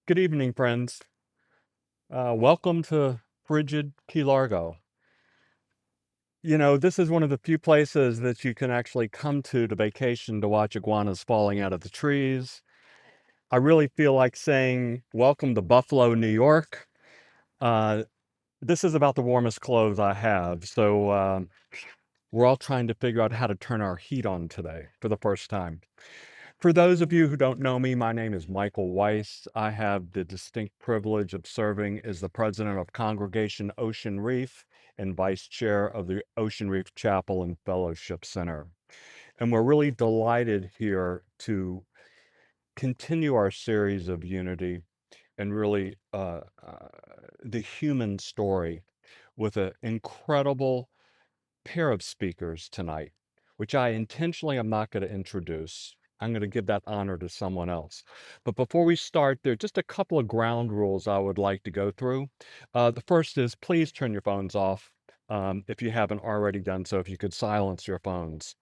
Good evening, friends. Welcome to frigid Key Largo. You know, this is one of the few places that you can actually come to vacation to watch iguanas falling out of the trees. I really feel like saying, welcome to Buffalo, New York. Uh, this is about the warmest clothes I have, so we're all trying to figure out how to turn our heat on today for the first time. For those of you who don't know me, my name is Michael Weiss. I have the distinct privilege of serving as the president of Congregation Ocean Reef and vice chair of the Ocean Reef Chapel and Fellowship Center. And we're really delighted here to continue our series of unity and really the human story with an incredible pair of speakers tonight, which I intentionally am not going to introduce. I'm going to give that honor to someone else. But before we start, there are just a couple of ground rules I would like to go through. The first is please turn your phones off if you haven't already done so, if you could silence your phones.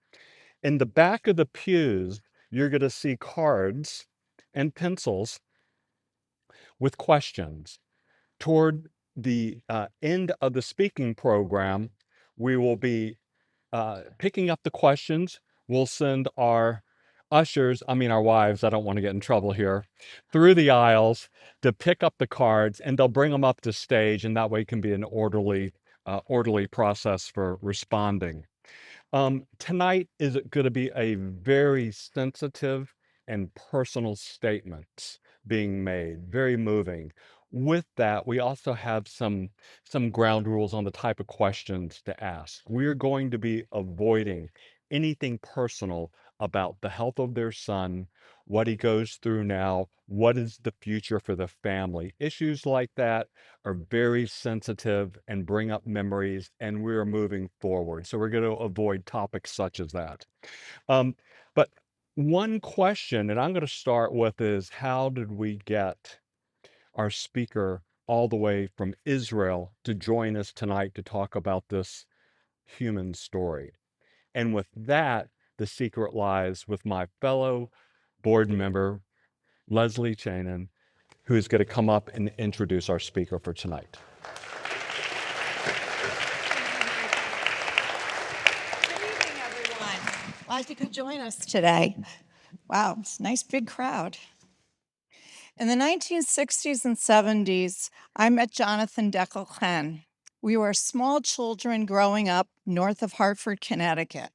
In the back of the pews, you're going to see cards and pencils with questions. Toward the end of the speaking program, we will be picking up the questions. We'll send our our wives, I don't want to get in trouble here, through the aisles to pick up the cards, and they'll bring them up to stage, and that way it can be an orderly process for responding. Tonight is going to be a very sensitive and personal statement being made, very moving. With that, we also have some ground rules on the type of questions to ask. We're going to be avoiding anything personal about the health of their son, what he goes through now, what is the future for the family. Issues like that are very sensitive and bring up memories, and we're moving forward. So we're going to avoid topics such as that. But one question, and I'm going to start with, is how did we get our speaker all the way from Israel to join us tonight to talk about this human story? And with that, the secret lies with my fellow board member, Leslie Chanin, who is going to come up and introduce our speaker for tonight. Good evening, everyone. Glad you could join us today. Wow, it's a nice big crowd. In the 1960s and 70s, I met Jonathan Dekel-Chen. We were small children growing up north of Hartford, Connecticut,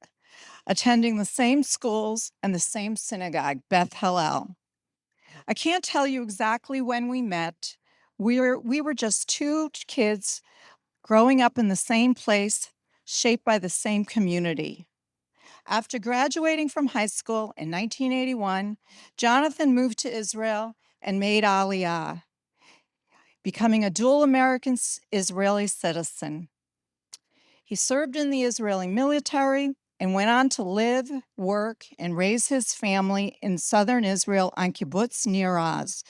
attending the same schools and the same synagogue, Beth Hillel. I can't tell you exactly when we met. We were just two kids growing up in the same place, shaped by the same community. After graduating from high school in 1981, Jonathan moved to Israel and made Aliyah, becoming a dual American Israeli citizen. He served in the Israeli military and went on to live, work, and raise his family in southern Israel on Kibbutz Nir Oz,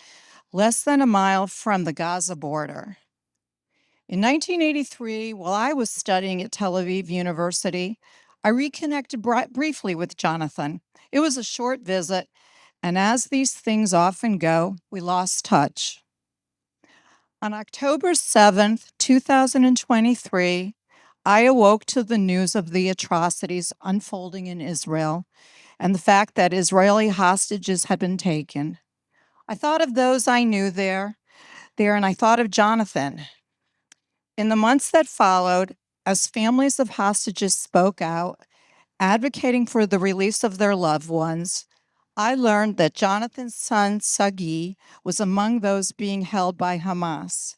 less than a mile from the Gaza border. In 1983, while I was studying at Tel Aviv University, I reconnected briefly with Jonathan. It was a short visit, and as these things often go, we lost touch. On October 7th, 2023, I awoke to the news of the atrocities unfolding in Israel and the fact that Israeli hostages had been taken. I thought of those I knew there, and I thought of Jonathan. In the months that followed, as families of hostages spoke out, advocating for the release of their loved ones, I learned that Jonathan's son, Sagi, was among those being held by Hamas.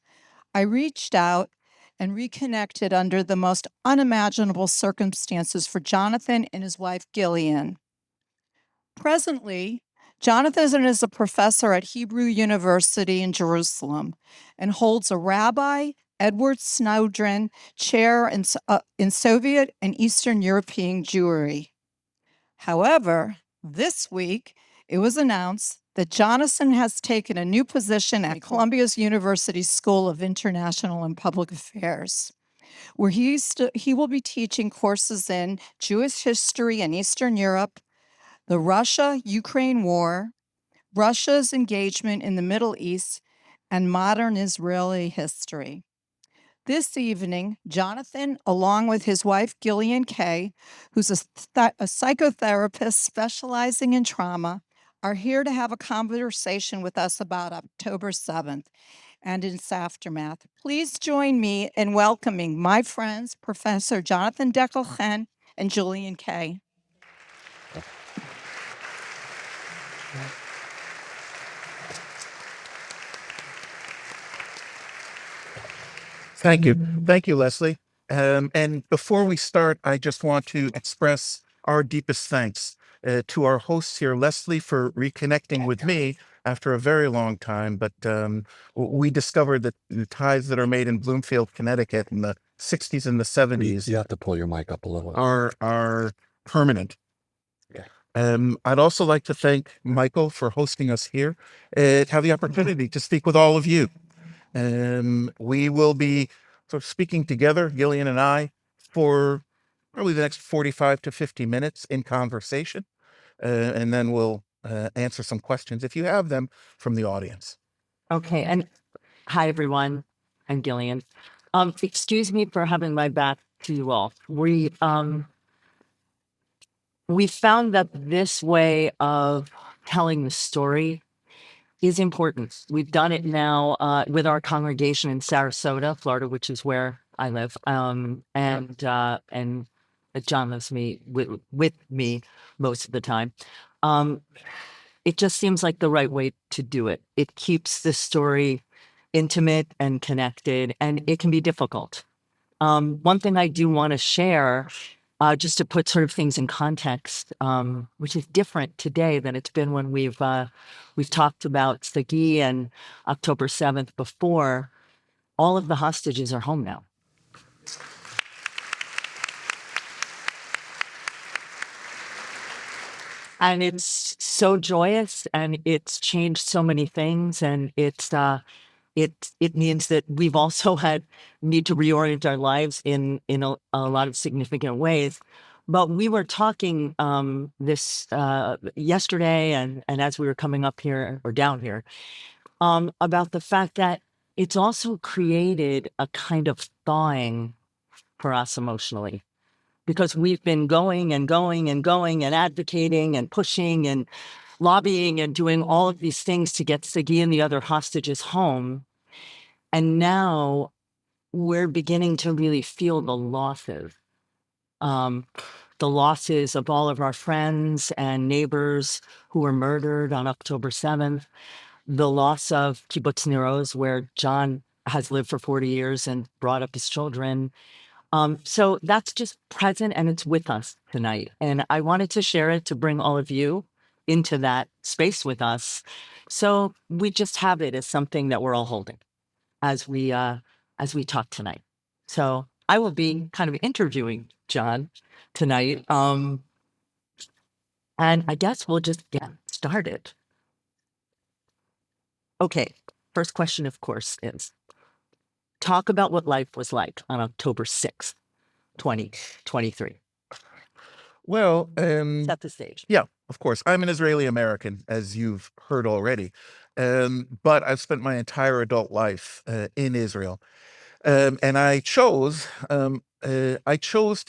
I reached out and reconnected under the most unimaginable circumstances for Jonathan and his wife, Gillian. Presently, Jonathan is a professor at Hebrew University in Jerusalem and holds a Rabbi Edward Snowden Chair in Soviet and Eastern European Jewry. However, this week, it was announced that Jonathan has taken a new position at Columbia's University School of International and Public Affairs, where he will be teaching courses in Jewish history in Eastern Europe, the Russia-Ukraine war, Russia's engagement in the Middle East, and modern Israeli history. This evening, Jonathan, along with his wife, Gillian Kay, who's a psychotherapist specializing in trauma, are here to have a conversation with us about October 7th and its aftermath. Please join me in welcoming my friends, Professor Jonathan Dekel-Chen and Gillian Kay. Thank you. Thank you, Leslie. And before we start, I just want to express our deepest thanks to our hosts here, Leslie, for reconnecting with me after a very long time. But we discovered that the ties that are made in Bloomfield, Connecticut in the 60s and the 70s You have to pull your mic up a little. are permanent. Okay. I'd also like to thank Michael for hosting us here and have the opportunity to speak with all of you. We will be sort of speaking together, Gillian and I, for probably the next 45 to 50 minutes in conversation. And then we'll answer some questions if you have them from the audience. Okay, and hi everyone. I'm Gillian. Excuse me for having my back to you all. We found that this way of telling the story is important. We've done it now with our congregation in Sarasota, Florida, which is where I live. And John lives with me most of the time. It just seems like the right way to do it. It keeps the story intimate and connected, and it can be difficult. One thing I do want to share, just to put sort of things in context, which is different today than it's been when we've talked about Sagi and October 7th before. All of the hostages are home now. And it's so joyous, and it's changed so many things, and it means that we've also need to reorient our lives in a lot of significant ways. But we were talking this yesterday, and as we were coming up here or down here, about the fact that it's also created a kind of thawing for us emotionally, because we've been going and going and going and advocating and pushing and lobbying and doing all of these things to get Sagi and the other hostages home. And now we're beginning to really feel the losses of all of our friends and neighbors who were murdered on October 7th, the loss of Kibbutz Nir Oz, where John has lived for 40 years and brought up his children. So that's just present, and it's with us tonight. And I wanted to share it to bring all of you into that space with us. So we just have it as something that we're all holding as we talk tonight. So I will be kind of interviewing John tonight. And I guess we'll just get started. Okay, first question, of course, is talk about what life was like on October 6th, 2023. Well, Set the stage. yeah, of course. I'm an Israeli American, as you've heard already. But I've spent my entire adult life in Israel. And I chose to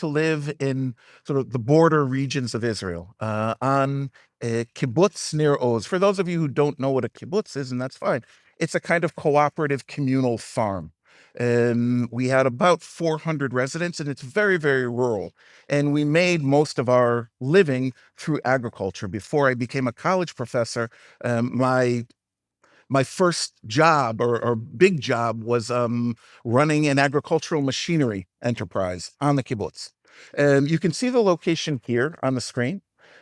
live in sort of the border regions of Israel, on kibbutz Nir Oz. For those of you who don't know what a kibbutz is, and that's fine, it's a kind of cooperative communal farm. We had about 400 residents, and it's very, very rural. And we made most of our living through agriculture. Before I became a college professor, my first job or big job was running an agricultural machinery enterprise on the kibbutz. You can see the location here on the screen.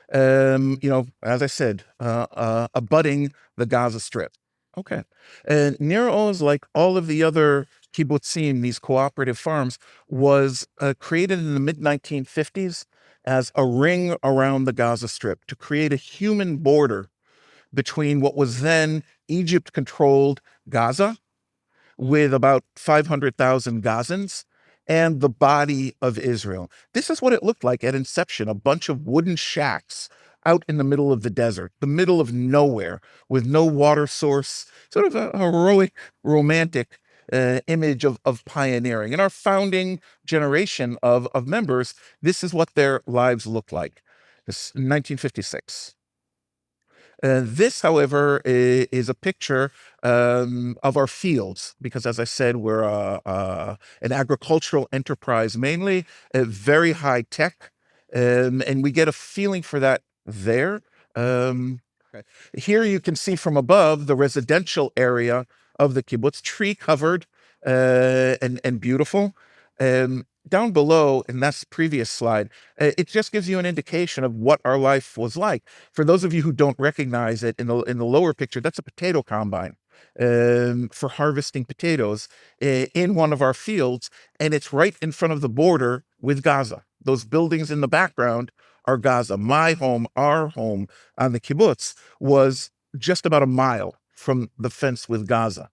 As I said, abutting the Gaza Strip. Okay. And Nir Oz, like all of the other kibbutzim, these cooperative farms, was created in the mid-1950s as a ring around the Gaza Strip to create a human border between what was then Egypt-controlled Gaza, with about 500,000 Gazans, and the body of Israel. This is what it looked like at inception, a bunch of wooden shacks out in the middle of the desert, the middle of nowhere, with no water source, sort of a heroic, romantic image of pioneering. And our founding generation of members, this is what their lives look like. This 1956. This, however, is a picture of our fields, because as I said, we're an agricultural enterprise mainly, very high tech, and we get a feeling for that there. Um, Here you can see from above the residential area of the kibbutz, tree covered and beautiful. Down below, in that previous slide, it just gives you an indication of what our life was like. For those of you who don't recognize it, in the lower picture, that's a potato combine for harvesting potatoes in one of our fields, and it's right in front of the border with Gaza. Those buildings in the background are Gaza. My home, our home on the kibbutz, was just about a mile from the fence with Gaza.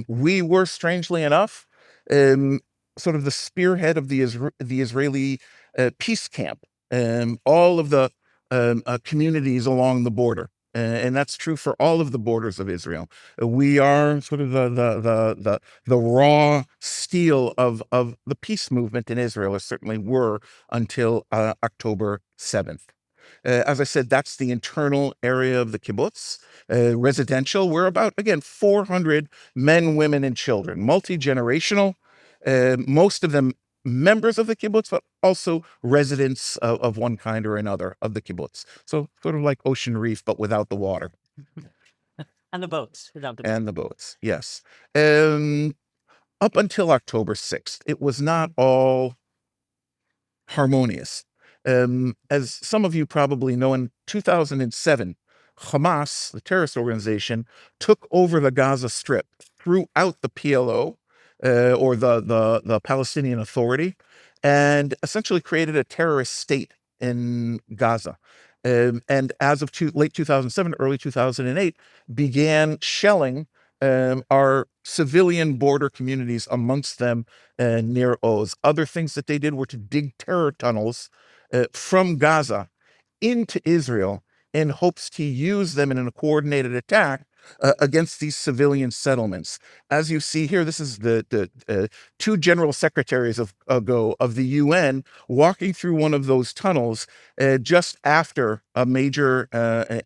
We were, strangely enough, sort of the spearhead of the Israeli peace camp, all of the communities along the border. And that's true for all of the borders of Israel. We are sort of the raw steel of the peace movement in Israel, or certainly were until October 7th. As I said, that's the internal area of the kibbutz. Residential, we're about, again, 400 men, women, and children, multi-generational, most of them members of the kibbutz, but also residents of one kind or another of the kibbutz. So sort of like Ocean Reef, but without the water. And the boats, without the boats. And the boats, yes. Up until October 6th, it was not all harmonious. As some of you probably know, in 2007, Hamas, the terrorist organization, took over the Gaza Strip throughout the PLO, or the Palestinian Authority, and essentially created a terrorist state in Gaza. And as of late 2007, early 2008, began shelling our civilian border communities, amongst them near Oz. Other things that they did were to dig terror tunnels from Gaza into Israel in hopes to use them in a coordinated attack against these civilian settlements. As you see here, this is the two general secretaries ago of the UN walking through one of those tunnels just after a major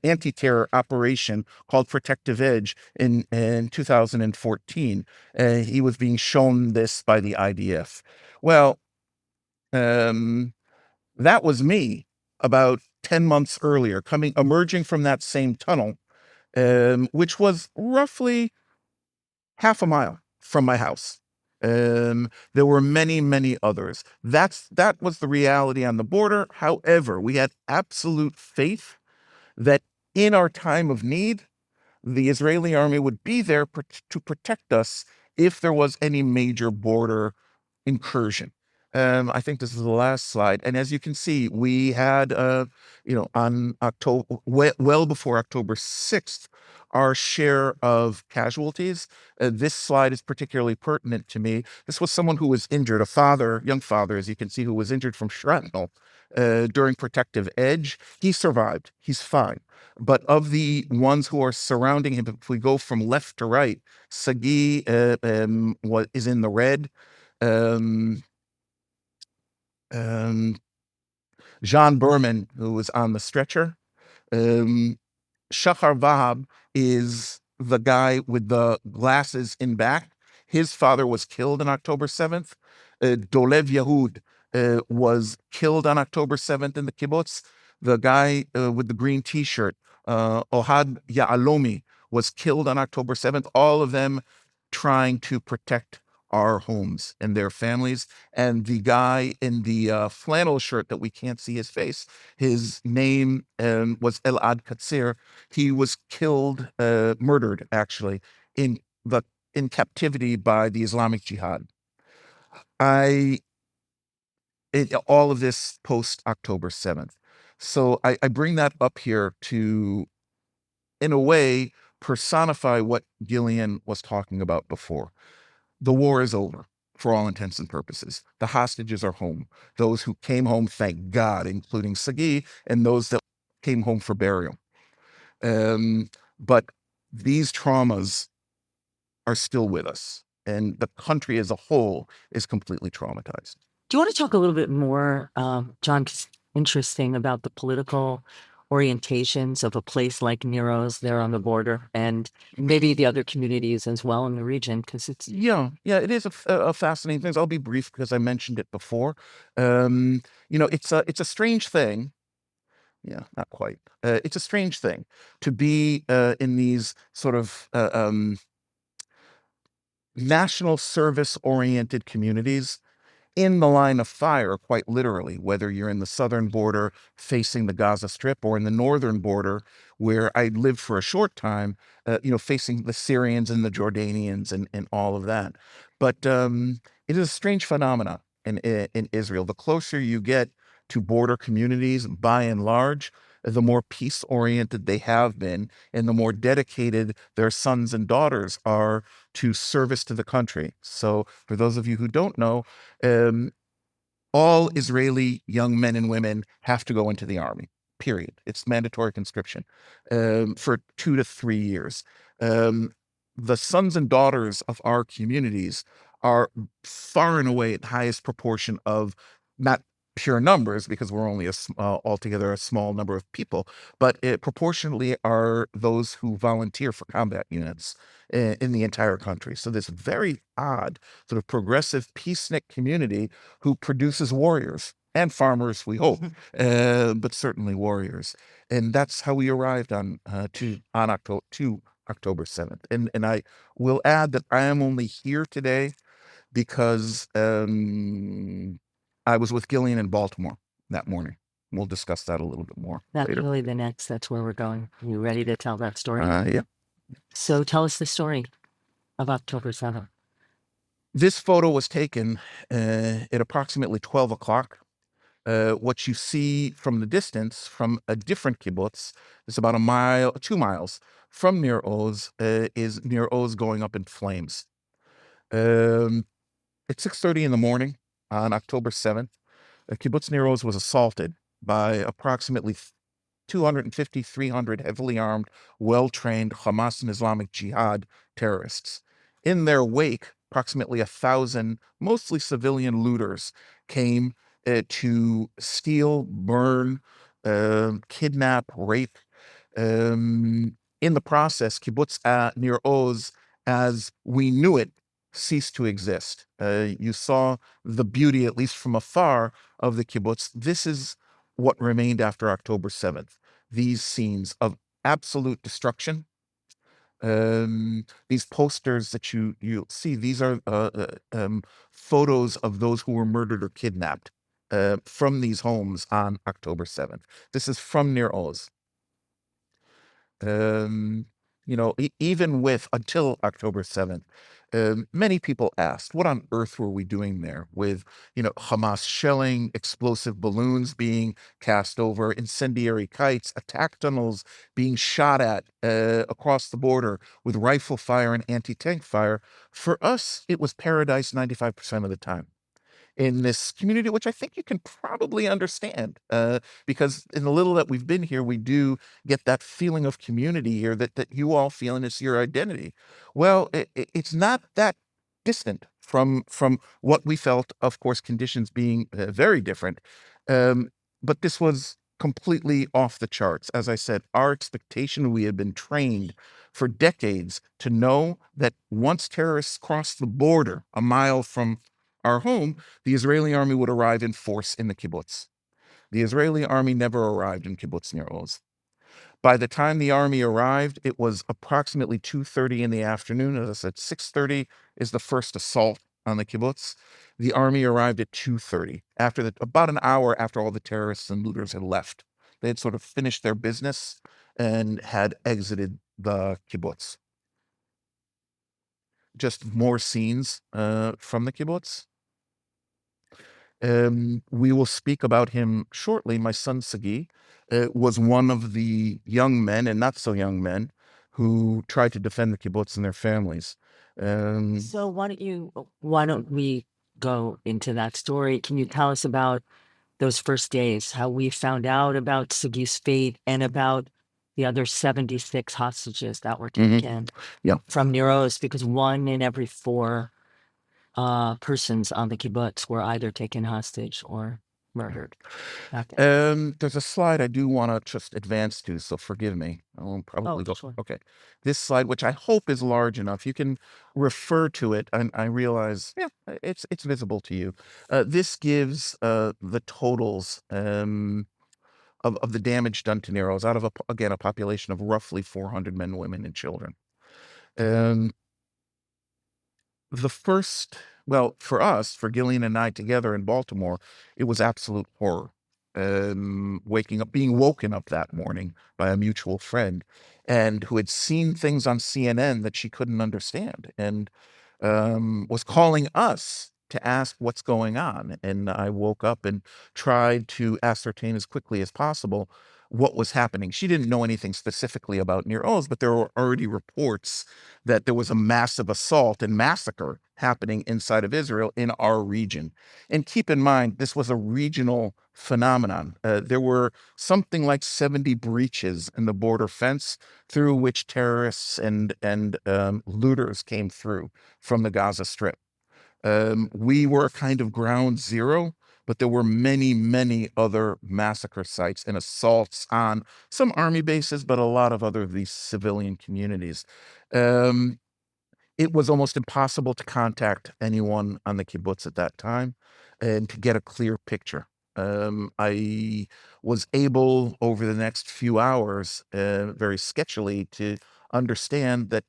anti-terror operation called Protective Edge in 2014. He was being shown this by the IDF. Well, that was me about 10 months earlier, emerging from that same tunnel, which was roughly half a mile from my house. There were many, many others. That was the reality on the border. However, we had absolute faith that in our time of need, the Israeli army would be there to protect us if there was any major border incursion. I think this is the last slide. And as you can see, we had, on October, well before October 6th, our share of casualties. This slide is particularly pertinent to me. This was someone who was injured, young father, as you can see, who was injured from shrapnel during Protective Edge. He survived. He's fine. But of the ones who are surrounding him, if we go from left to right, Sagi is in the red. John Berman, who was on the stretcher. Shachar Vahab is the guy with the glasses in back. His father was killed on October 7th. Dolev Yehud was killed on October 7th in the kibbutz. The guy with the green t-shirt, Ohad Ya'alomi, was killed on October 7th. All of them trying to protect our homes and their families. And the guy in the flannel shirt that we can't see his face, his name was Elad Katsir. He was killed, murdered actually, in captivity by the Islamic Jihad. All of this post October 7th. So I bring that up here to, in a way, personify what Gillian was talking about before. The war is over for all intents and purposes. The hostages are home. Those who came home, thank God, including Sagi, and those that came home for burial. But these traumas are still with us, and the country as a whole is completely traumatized. Do you want to talk a little bit more, John, 'cause it's interesting about the political orientations of a place like Nero's there on the border and maybe the other communities as well in the region? Because it's Yeah, it is a fascinating thing. I'll be brief because I mentioned it before. It's a strange thing. Yeah, not quite. It's a strange thing to be in these sort of national service oriented communities in the line of fire, quite literally, whether you're in the southern border facing the Gaza Strip or in the northern border where I lived for a short time, facing the Syrians and the Jordanians and all of that. But it is a strange phenomena in Israel. The closer you get to border communities, by and large, the more peace oriented they have been and the more dedicated their sons and daughters are to service to the country. So, for those of you who don't know, um, all Israeli young men and women have to go into the army, period. It's mandatory conscription for 2 to 3 years. Um, the sons and daughters of our communities are far and away the highest proportion of not pure numbers, because we're only altogether a small number of people, but proportionally are those who volunteer for combat units in the entire country. So this very odd sort of progressive peace-knit community who produces warriors and farmers, we hope, but certainly warriors. And that's how we arrived on October 7th. And I will add that I am only here today because I was with Gillian in Baltimore that morning. We'll discuss that a little bit more that's later. really that's where we're going. You ready to tell that story? Yeah. So tell us the story of October 7th. This photo was taken at approximately 12 o'clock. What you see from the distance from a different kibbutz, it's about 2 miles from Nir Oz, is Nir Oz going up in flames. At 6:30 in the morning on October 7th, kibbutz Nir Oz was assaulted by approximately 250, 300 heavily armed, well-trained Hamas and Islamic Jihad terrorists. In their wake, approximately 1,000, mostly civilian looters, came to steal, burn, kidnap, rape. In the process, kibbutz Nir Oz, as we knew it, ceased to exist. You saw the beauty, at least from afar, of the kibbutz. This is what remained after October 7th. These scenes of absolute destruction. These posters that you'll see, these are photos of those who were murdered or kidnapped from these homes on October 7th. This is from Nir Oz. Even with until October 7th, many people asked, what on earth were we doing there with, Hamas shelling, explosive balloons being cast over, incendiary kites, attack tunnels being shot at across the border with rifle fire and anti-tank fire. For us, it was paradise 95% of the time in this community, which I think you can probably understand, because in the little that we've been here, we do get that feeling of community here that you all feel, and it's your identity. Well, it's not that distant from what we felt, of course, conditions being very different. But this was completely off the charts. As I said, our expectation, we had been trained for decades to know that once terrorists crossed the border a mile from our home, the Israeli army would arrive in force in the kibbutz. The Israeli army never arrived in kibbutz Nir Oz. By the time the army arrived, it was approximately 2:30 in the afternoon. As I said, 6:30 is the first assault on the kibbutz. The army arrived at 2:30, about an hour after all the terrorists and looters had left. They had sort of finished their business and had exited the kibbutz. Just more scenes from the kibbutz. We will speak about him shortly. My son Sagi was one of the young men and not so young men who tried to defend the kibbutz and their families. So why don't we go into that story? Can you tell us about those first days, how we found out about Sugi's fate and about the other 76 hostages that were Mhm. taken Yeah. from Nero's, because 1 in every 4 persons on the kibbutz were either taken hostage or murdered. There's a slide I do want to just advance to, so forgive me. I won't probably go. Sure. Okay. This slide, which I hope is large enough, you can refer to it, and I realize, yeah, it's visible to you. This gives the totals of the damage done to Nero's out of, again, a population of roughly 400 men, women, and children. The first, well, for us, for Gillian and I together in Baltimore, it was absolute horror. Waking up, being woken up that morning by a mutual friend, and who had seen things on CNN that she couldn't understand, and was calling us to ask what's going on. And I woke up and tried to ascertain as quickly as possible what was happening. She didn't know anything specifically about Nir Oz, but there were already reports that there was a massive assault and massacre happening inside of Israel in our region. And keep in mind, this was a regional phenomenon. There were something like 70 breaches in the border fence through which terrorists and looters came through from the Gaza Strip. We were kind of ground zero, but there were many, many other massacre sites and assaults on some army bases, but a lot of other of these civilian communities. It was almost impossible to contact anyone on the kibbutz at that time and to get a clear picture. I was able over the next few hours, very sketchily, to understand that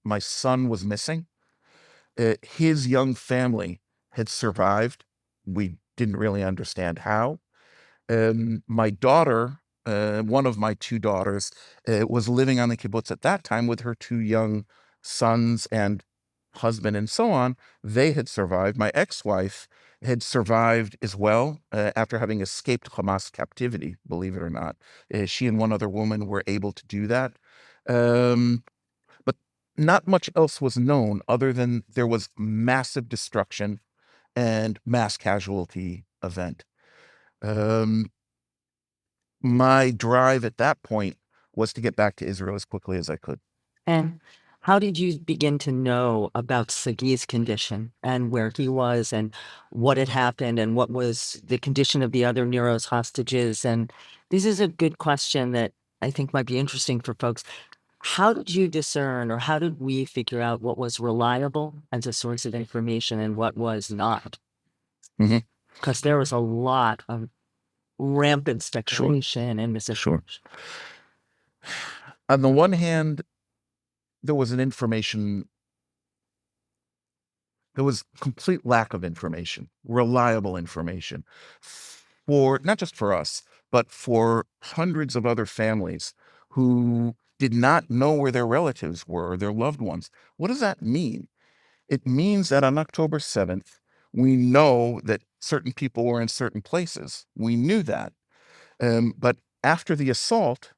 my son was missing. His young family had survived. We didn't really understand how. My daughter, one of my 2 daughters, was living on the kibbutz at that time with her 2 young sons and husband and so on. They had survived. My ex-wife had survived as well, after having escaped Hamas captivity, believe it or not. She and one other woman were able to do that. But not much else was known other than there was massive destruction and mass casualty event. My drive at that point was to get back to Israel as quickly as I could. And how did you begin to know about Sagi's condition and where he was and what had happened and what was the condition of the other Nero's hostages? And this is a good question that I think might be interesting for folks. How did you discern, or how did we figure out what was reliable as a source of information and what was not? Mhm. Because there was a lot of rampant speculation and Sure. misinformation. On the one hand, there was complete lack of information, reliable information, for not just for us, but for hundreds of other families who did not know where their relatives were or their loved ones. What does that mean? It means that on October 7th, we know that certain people were in certain places. We knew that. But after the assault,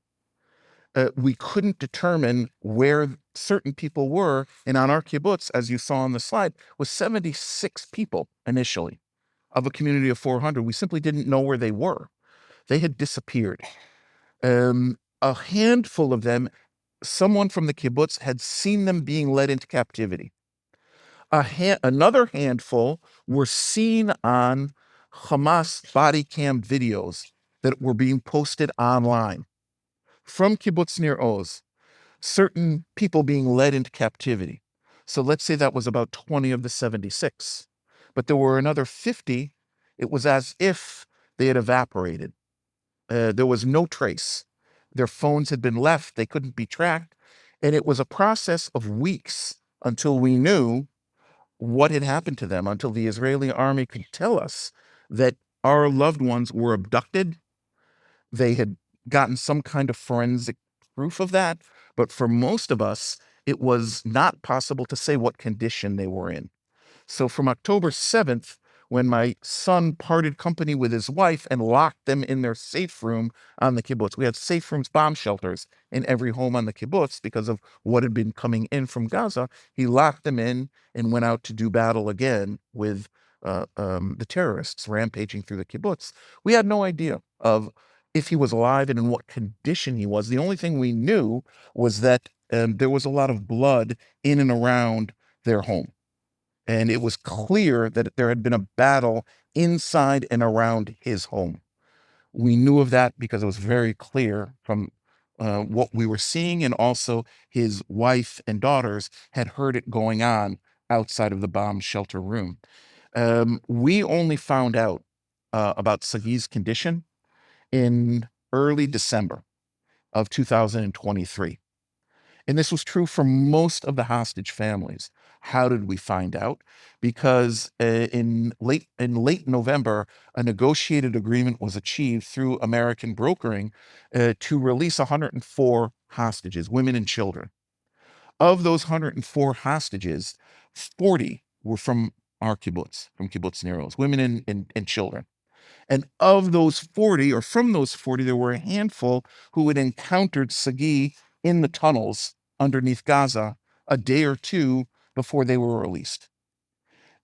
we couldn't determine where certain people were. And on our kibbutz, as you saw on the slide, was 76 people initially of a community of 400. We simply didn't know where they were. They had disappeared. A handful of them, someone from the kibbutz had seen them being led into captivity. Another handful were seen on Hamas body cam videos that were being posted online from Kibbutz Nir Oz, certain people being led into captivity. So let's say that was about 20 of the 76, but there were another 50. It was as if they had evaporated. There was no trace. Their phones had been left. They couldn't be tracked. And it was a process of weeks until we knew what had happened to them, until the Israeli army could tell us that our loved ones were abducted. They had gotten some kind of forensic proof of that, but for most of us, it was not possible to say what condition they were in. So from October 7th, when my son parted company with his wife and locked them in their safe room on the kibbutz, we had safe rooms, bomb shelters in every home on the kibbutz because of what had been coming in from Gaza. He locked them in and went out to do battle again with the terrorists rampaging through the kibbutz. We had no idea of if he was alive and in what condition he was. The only thing we knew was that there was a lot of blood in and around their home. And it was clear that there had been a battle inside and around his home. We knew of that because it was very clear from what we were seeing, and also his wife and daughters had heard it going on outside of the bomb shelter room. We only found out about Sagi's condition in early December of 2023. And this was true for most of the hostage families. How did we find out? Because in late November, a negotiated agreement was achieved through American brokering to release 104 hostages, women and children. Of those 104 hostages, 40 were from our kibbutz, from Kibbutz Nir Oz, women and children. And of those 40, or from those 40, there were a handful who had encountered Sagi in the tunnels underneath Gaza a day or two before they were released,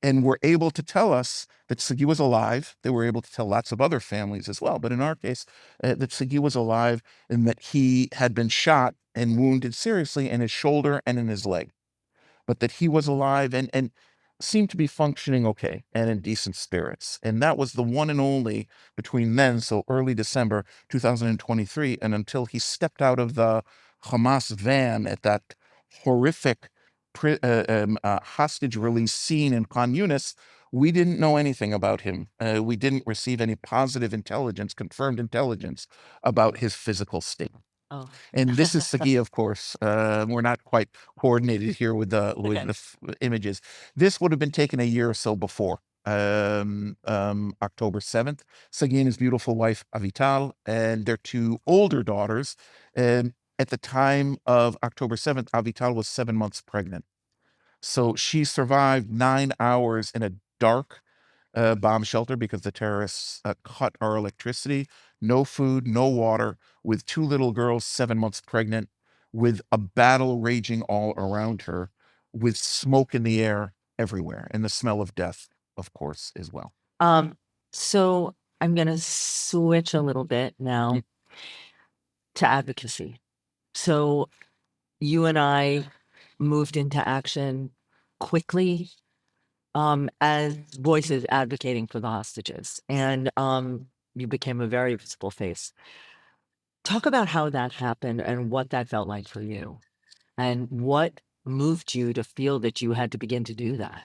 and were able to tell us that Sagi was alive. They were able to tell lots of other families as well. But in our case, that Sagi was alive and that he had been shot and wounded seriously in his shoulder and in his leg, but that he was alive and seemed to be functioning okay and in decent spirits. And that was the one and only between then, so early December 2023, and until he stepped out of the Hamas van at that horrific hostage release scene in Khan Yunis. We didn't know anything about him. We didn't receive any positive intelligence, confirmed intelligence about his physical state. Oh, And this is Sagi, of course. We're not quite coordinated here with the okay. images. This would have been taken a year or so before, October 7th. Sagi and his beautiful wife, Avital, and their two older daughters. At the time of October 7th, Avital was 7 months pregnant. So she survived 9 hours in a dark bomb shelter because the terrorists cut our electricity, no food, no water, with two little girls, 7 months pregnant, with a battle raging all around her, with smoke in the air everywhere, and the smell of death, of course, as well. So I'm going to switch a little bit now to advocacy. So you and I moved into action quickly as voices advocating for the hostages, and you became a very visible face. Talk about how that happened and what that felt like for you, and what moved you to feel that you had to begin to do that.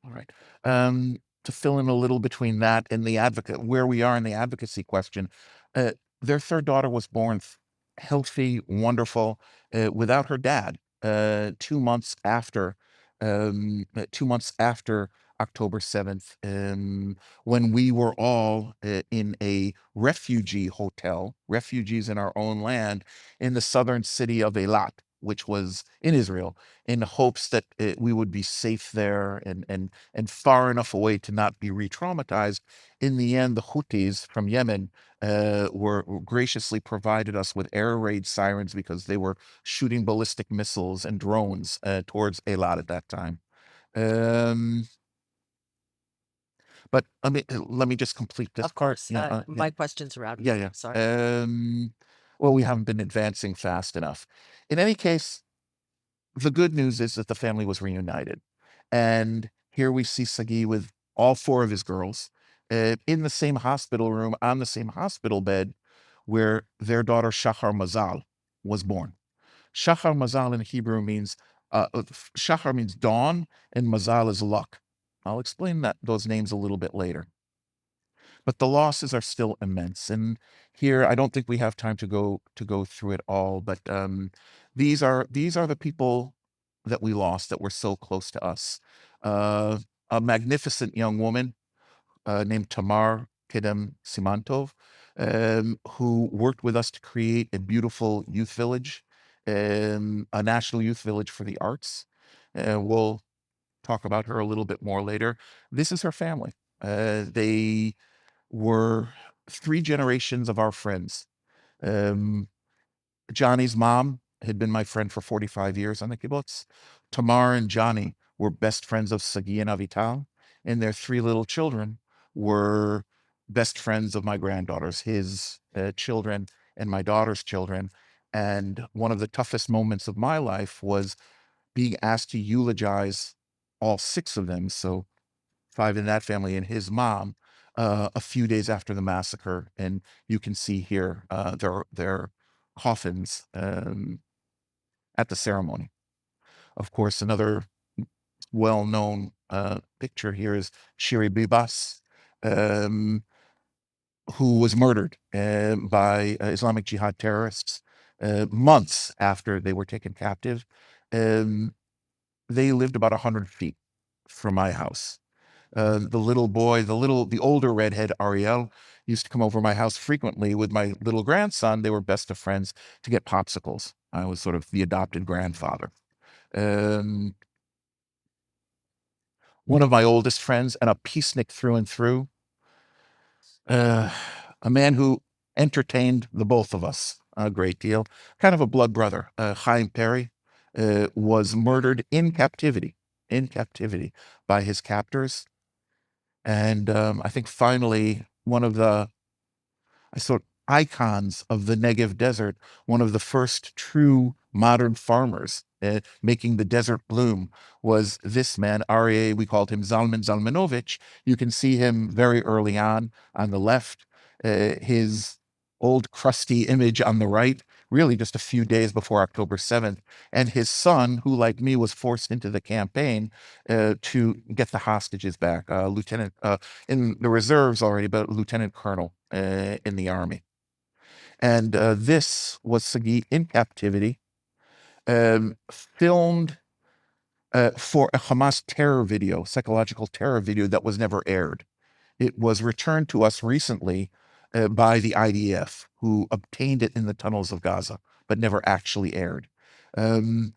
All right. To fill in a little between that and the advocate, where we are in the advocacy question, their third daughter was born healthy, wonderful, without her dad, 2 months after, 2 months after October 7th, when we were all in a refugee hotel, refugees in our own land, in the southern city of Eilat, which was in Israel, in hopes that we would be safe there and far enough away to not be re-traumatized. In the end, the Houthis from Yemen were graciously provided us with air raid sirens because they were shooting ballistic missiles and drones towards Eilat at that time. But let me just complete this Of part. course, Yeah, my questions are out. yeah. Sorry. Well, we haven't been advancing fast enough. In any case, the good news is that the family was reunited. And here we see Sagi with all four of his girls in the same hospital room, on the same hospital bed where their daughter Shachar Mazal was born. Shachar Mazal in Hebrew means, Shachar means dawn, and Mazal is luck. I'll explain those names a little bit later. But the losses are still immense, and here I don't think we have time to go through it all. But these are the people that we lost that were so close to us. A magnificent young woman named Tamar Kedem Simantov, who worked with us to create a beautiful youth village, a national youth village for the arts. We'll talk about her a little bit more later. This is her family. They were 3 generations of our friends. Johnny's mom had been my friend for 45 years on the kibbutz. Tamar and Johnny were best friends of Sagi and Avital, and their 3 little children were best friends of my granddaughters, his children and my daughter's children. And one of the toughest moments of my life was being asked to eulogize all 6 of them, so 5 in that family and his mom, a few days after the massacre. And you can see here their coffins at the ceremony. Of course, another well-known picture here is Shiri Bibas, um, who was murdered by Islamic Jihad terrorists months after they were taken captive. Um, they lived about 100 feet from my house. The little boy, the older redhead Ariel, used to come over my house frequently with my little grandson. They were best of friends to get popsicles. I was sort of the adopted grandfather. Um, one of my oldest friends and a peacenik through and through, a man who entertained the both of us a great deal, kind of a blood brother, Chaim Perry, was murdered in captivity by his captors. And I think finally one of the icons of the Negev desert, one of the first true modern farmers making the desert bloom, was this man, Aryeh. We called him Zalman Zalmanovich. You can see him very early on the left, his old crusty image on the right, really just a few days before October 7th, and his son, who like me was forced into the campaign to get the hostages back, lieutenant in the reserves already, but lieutenant colonel in the army. And this was Sagi in captivity, filmed for a Hamas terror video, psychological terror video that was never aired. It was returned to us recently by the IDF, who obtained it in the tunnels of Gaza, but never actually aired. On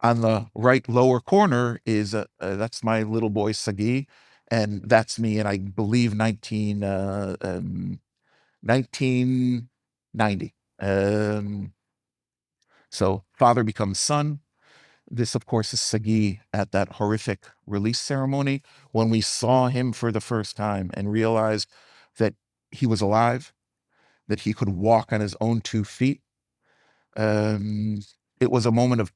the right lower corner is that's my little boy Sagi, and that's me, and I believe 1990. So father becomes son. This, of course, is Sagi at that horrific release ceremony when we saw him for the first time and realized that he was alive, that he could walk on his own 2 feet. It was a moment of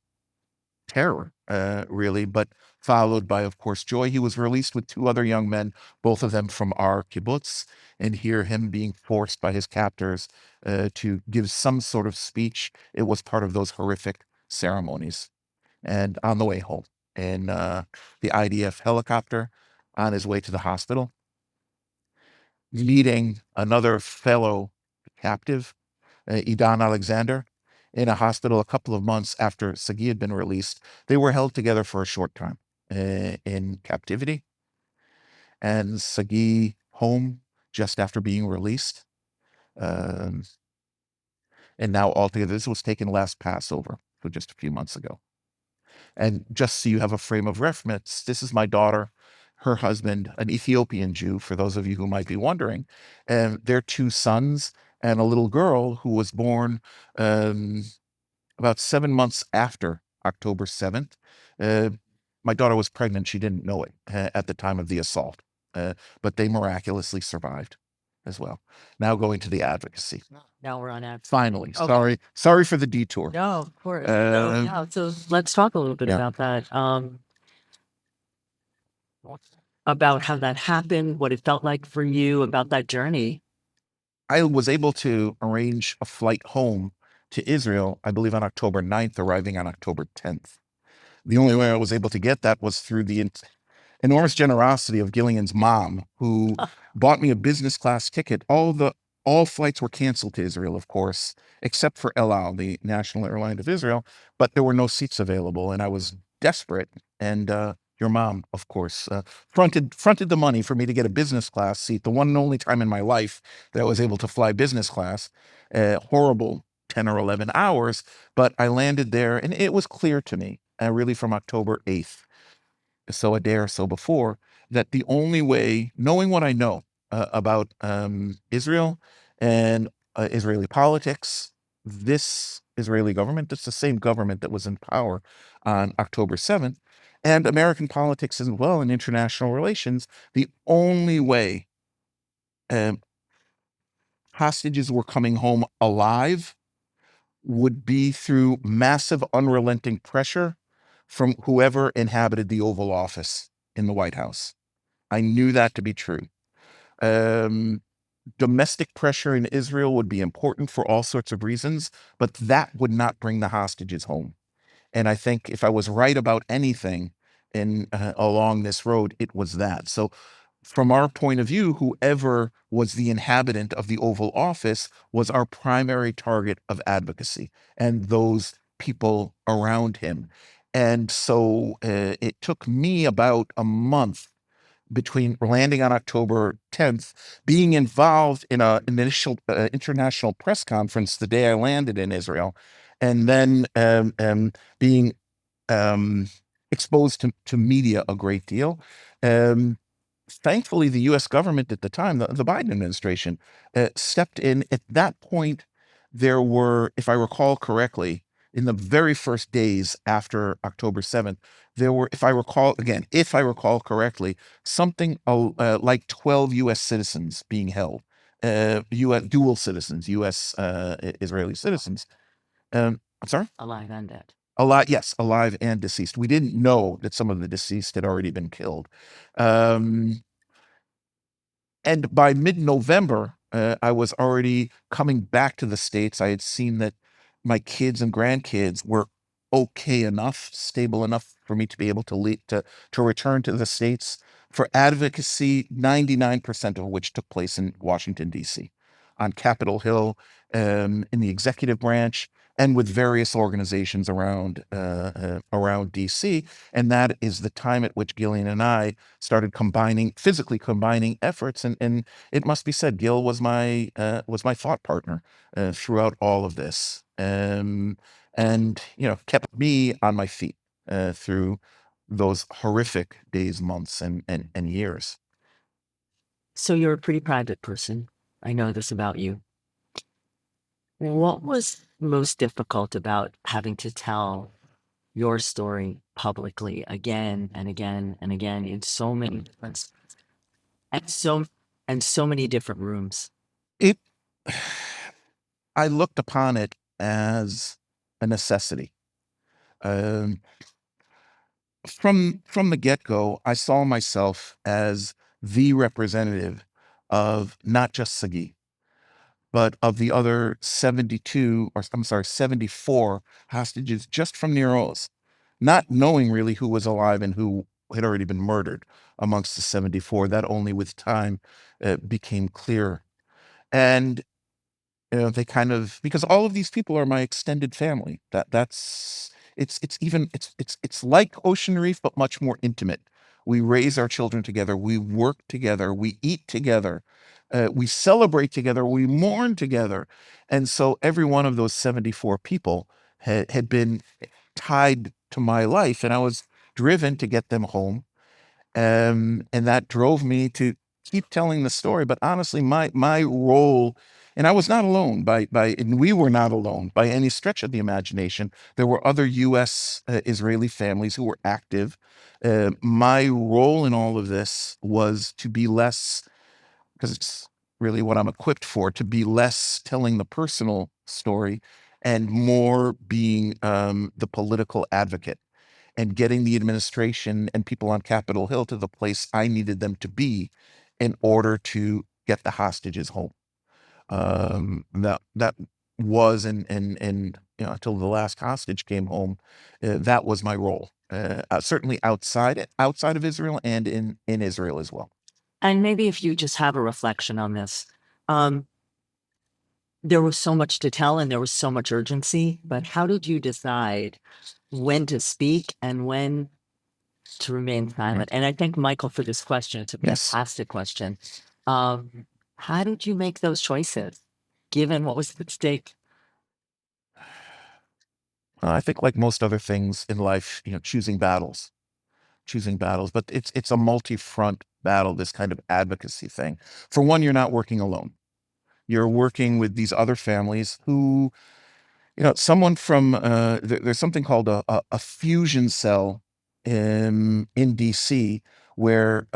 terror, really, but followed by, of course, joy. He was released with 2 other young men, both of them from our kibbutz, and here him being forced by his captors to give some sort of speech. It was part of those horrific ceremonies. And on the way home in the IDF helicopter on his way to the hospital, meeting another fellow captive, Idan Alexander, in a hospital a couple of months after Sagi had been released. They were held together for a short time in captivity. And Sagi home just after being released. And now altogether, this was taken last Passover, so just a few months ago. And just so you have a frame of reference, this is my daughter, her husband, an Ethiopian Jew, for those of you who might be wondering, and their 2 sons and a little girl who was born about 7 months after October 7th. My daughter was pregnant. She didn't know it at the time of the assault, but they miraculously survived as well. Now going to the advocacy. Now we're on ad. Finally, Okay. sorry for the detour. No, of course. Yeah, so let's talk a little bit Yeah. about that. About how that happened, what it felt like for you, about that journey. I was able to arrange a flight home to Israel, I believe on October 9th, arriving on October 10th. The only way I was able to get that was through the enormous generosity of Gillian's mom, who bought me a business class ticket. All flights were canceled to Israel, of course, except for El Al, the national airline of Israel, but there were no seats available, and I was desperate. And your mom, of course, fronted the money for me to get a business class seat, the one and only time in my life that I was able to fly business class. Horrible 10 or 11 hours, but I landed there, and it was clear to me, really from October 8th, so a day or so before, that the only way, knowing what I know about Israel and Israeli politics, this Israeli government, it's the same government that was in power on October 7th, and American politics as well, and international relations, the only way um, hostages were coming home alive would be through massive, unrelenting pressure from whoever inhabited the Oval Office in the White House. I knew that to be true. Um, Domestic pressure in Israel would be important for all sorts of reasons, but that would not bring the hostages home. And I think if I was right about anything in along this road, it was that. So from our point of view, whoever was the inhabitant of the Oval Office was our primary target of advocacy, and those people around him. And so it took me about a month between landing on October 10th, being involved in an initial international press conference the day I landed in Israel, and then being um, exposed to media a great deal. Um, Thankfully, the U.S. government at the time, the Biden administration, stepped in. At that point, there were, if I recall correctly, in the very first days after October 7th, there were, if I recall correctly, something like 12 U.S. citizens being held, U.S. dual citizens, U.S. Israeli citizens. I'm sorry? Alive and dead. Alive, yes, alive and deceased. We didn't know that some of the deceased had already been killed. And by mid-November, I was already coming back to the States. I had seen that my kids and grandkids were okay enough, stable enough for me to be able to return to the States for advocacy, 99% of which took place in Washington, D.C., on Capitol Hill, in the executive branch, and with various organizations around D.C. And that is the time at which Gillian and I started physically combining efforts. And it must be said, Gil was my thought partner throughout all of this, and kept me on my feet through those horrific days, months, and years. So you're a pretty private person. I know this about you. What was most difficult about having to tell your story publicly again and again and again in so many different and so many different rooms? It, I looked upon it as a necessity. Um, from the get-go, I saw myself as the representative of not just Sagi, but of the other 74 hostages just from Nir Oz, not knowing really who was alive and who had already been murdered amongst the 74. That only with time became clear. And they kind of, because all of these people are my extended family. That's it's like Ocean Reef, but much more intimate. We raise our children together. We work together. We eat together. We celebrate together. We mourn together. And so every one of those 74 people had been tied to my life, and I was driven to get them home. And that drove me to keep telling the story. But honestly, my role, and I was not alone and we were not alone by any stretch of the imagination. There were other U.S. Israeli families who were active. My role in all of this was to be less, because it's really what I'm equipped for, to be less telling the personal story and more being the political advocate, and getting the administration and people on Capitol Hill to the place I needed them to be in order to get the hostages home. That was, and until the last hostage came home, that was my role. Certainly outside of Israel, and in Israel as well. And maybe if you just have a reflection on this, there was so much to tell and there was so much urgency, but how did you decide when to speak and when to remain silent? And I thank Michael for this question. It's a Yes. fantastic question. How did you make those choices, given what was at stake? I think, like most other things in life, choosing battles, but it's a multi-front battle, this kind of advocacy thing. For one, you're not working alone. You're working with these other families who, someone from, there's something called a fusion cell in DC, where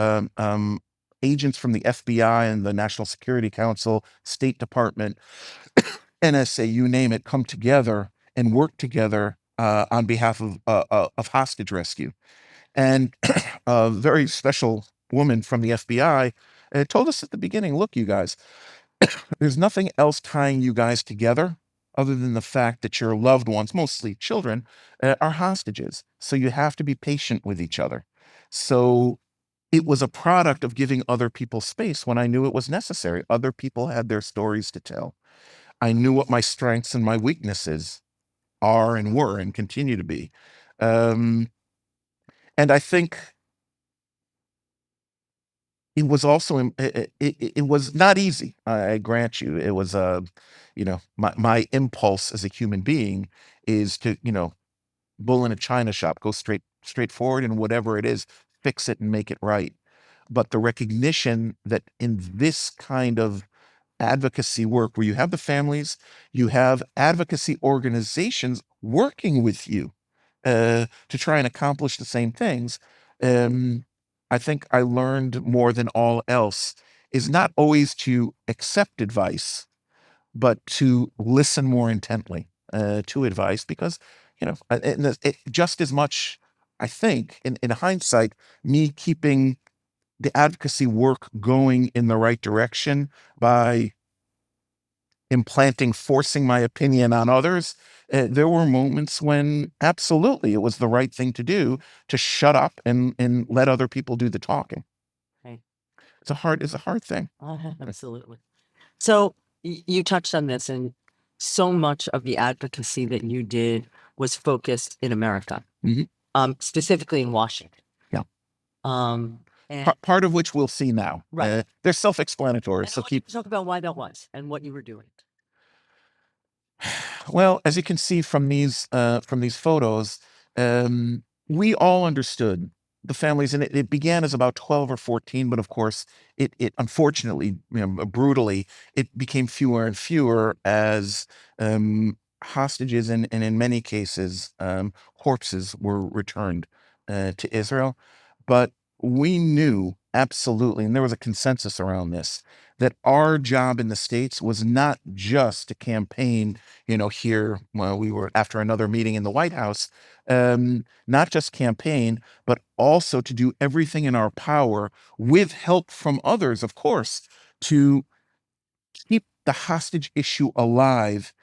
agents from the FBI and the National Security Council, State Department, NSA, you name it, come together and work together on behalf of hostage rescue. And a very special woman from the FBI told us at the beginning, look, you guys, there's nothing else tying you guys together other than the fact that your loved ones, mostly children, are hostages. So you have to be patient with each other. So it was a product of giving other people space when I knew it was necessary. Other people had their stories to tell. I knew what my strengths and my weaknesses are and were and continue to be. Um, and I think it was also it was not easy. I grant you, it was my impulse as a human being is to bull in a china shop, go straight forward, and whatever it is, fix it and make it right. But the recognition that in this kind of advocacy work where you have the families, you have advocacy organizations working with you to try and accomplish the same things. Um, I think I learned more than all else is not always to accept advice, but to listen more intently to advice because, just as much, I think, in hindsight, me keeping the advocacy work going in the right direction by implanting, forcing my opinion on others, there were moments when absolutely it was the right thing to do to shut up and let other people do the talking. Right. It's a hard thing. Absolutely. So you touched on this, and so much of the advocacy that you did was focused in America, Mhm. Specifically in Washington. Yeah. And Part of which we'll see now. Right. They're self-explanatory. I So want you keep to talk about why that was and what you were doing. Well, as you can see from these photos, we all understood the families, and it began as about 12 or 14, but of course, it unfortunately, brutally, it became fewer and fewer as hostages and in many cases, corpses were returned to Israel. But we knew absolutely, and there was a consensus around this, that our job in the States was not just to campaign here while we were after another meeting in the White House, not just campaign, but also to do everything in our power with help from others, of course, to keep the hostage issue alive.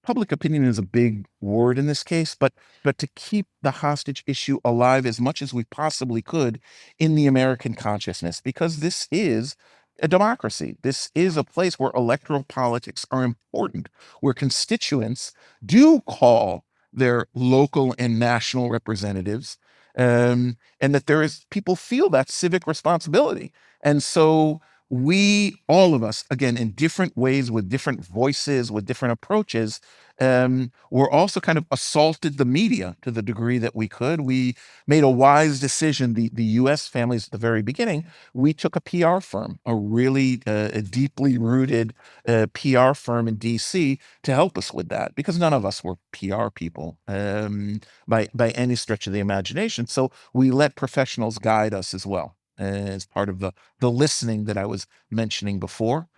Public opinion is a big word in this case, but to keep the hostage issue alive as much as we possibly could in the American consciousness, because this is a democracy. This is a place where electoral politics are important, where constituents do call their local and national representatives, and that people feel that civic responsibility. And so all of us, again, in different ways, with different voices, with different approaches, were also kind of assaulted the media to the degree that we could. We made a wise decision. The U.S. families at the very beginning, we took a PR firm, a really a deeply rooted PR firm in D.C. to help us with that, because none of us were PR people by any stretch of the imagination. So we let professionals guide us as well as part of the listening that I was mentioning before.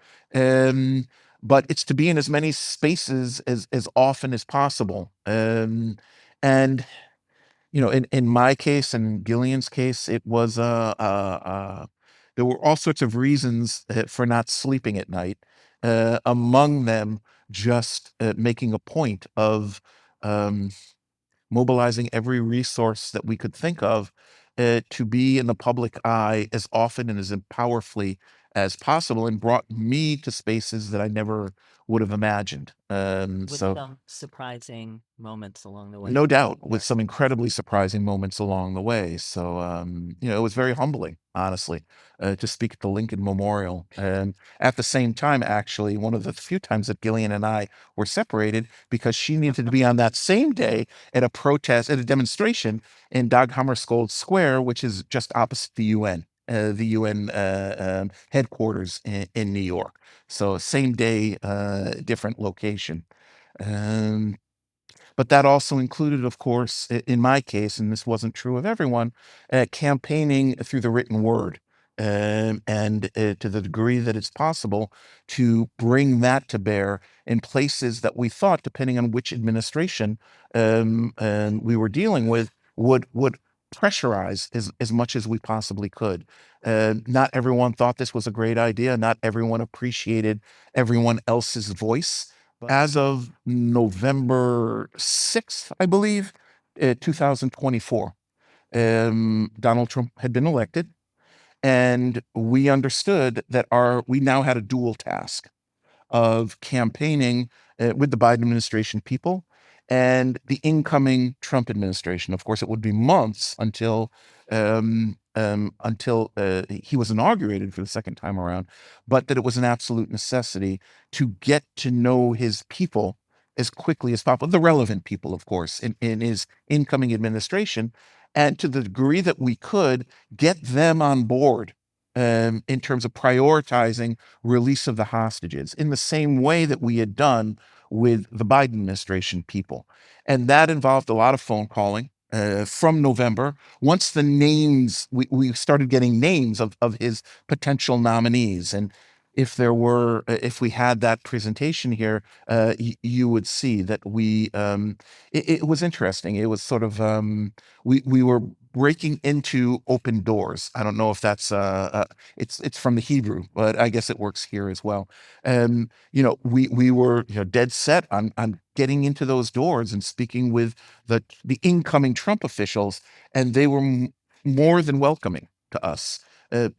But it's to be in as many spaces as often as possible. And in my case and Gillian's case, it was there were all sorts of reasons for not sleeping at night. Among them, just making a point of um, mobilizing every resource that we could think of to be in the public eye as often and as powerfully as possible, and brought me to spaces that I never would have imagined. With So some surprising moments along the way. no doubt, with some incredibly surprising moments along the way. So, it was very humbling, honestly, to speak at the Lincoln Memorial. And at the same time, actually, one of the few times that Gillian and I were separated, because she needed to be on that same day at a demonstration in Dag Hammarskjöld Square, which is just opposite the UN. The UN headquarters in New York. So same day, different location. Um, But that also included, of course, in my case, and this wasn't true of everyone, campaigning through the written word. And to the degree that it's possible to bring that to bear in places that we thought, depending on which administration and we were dealing with, would pressurize as much as we possibly could. Not everyone thought this was a great idea. Not everyone appreciated everyone else's voice. As of November 6th, I believe, 2024, Donald Trump had been elected, and we understood that we now had a dual task of campaigning with the Biden administration people and the incoming Trump administration. Of course, it would be months until he was inaugurated for the second time around, but that it was an absolute necessity to get to know his people as quickly as possible, the relevant people, of course, in his incoming administration, and to the degree that we could get them on board in terms of prioritizing release of the hostages in the same way that we had done with the Biden administration people. And that involved a lot of phone calling from November. Once the names, we started getting names of his potential nominees. And if we had that presentation here, you would see that it was interesting. It was sort of, we were breaking into open doors. I don't know if that's it's from the Hebrew, but I guess it works here as well. We were dead set on getting into those doors and speaking with the incoming Trump officials, and they were more than welcoming to us.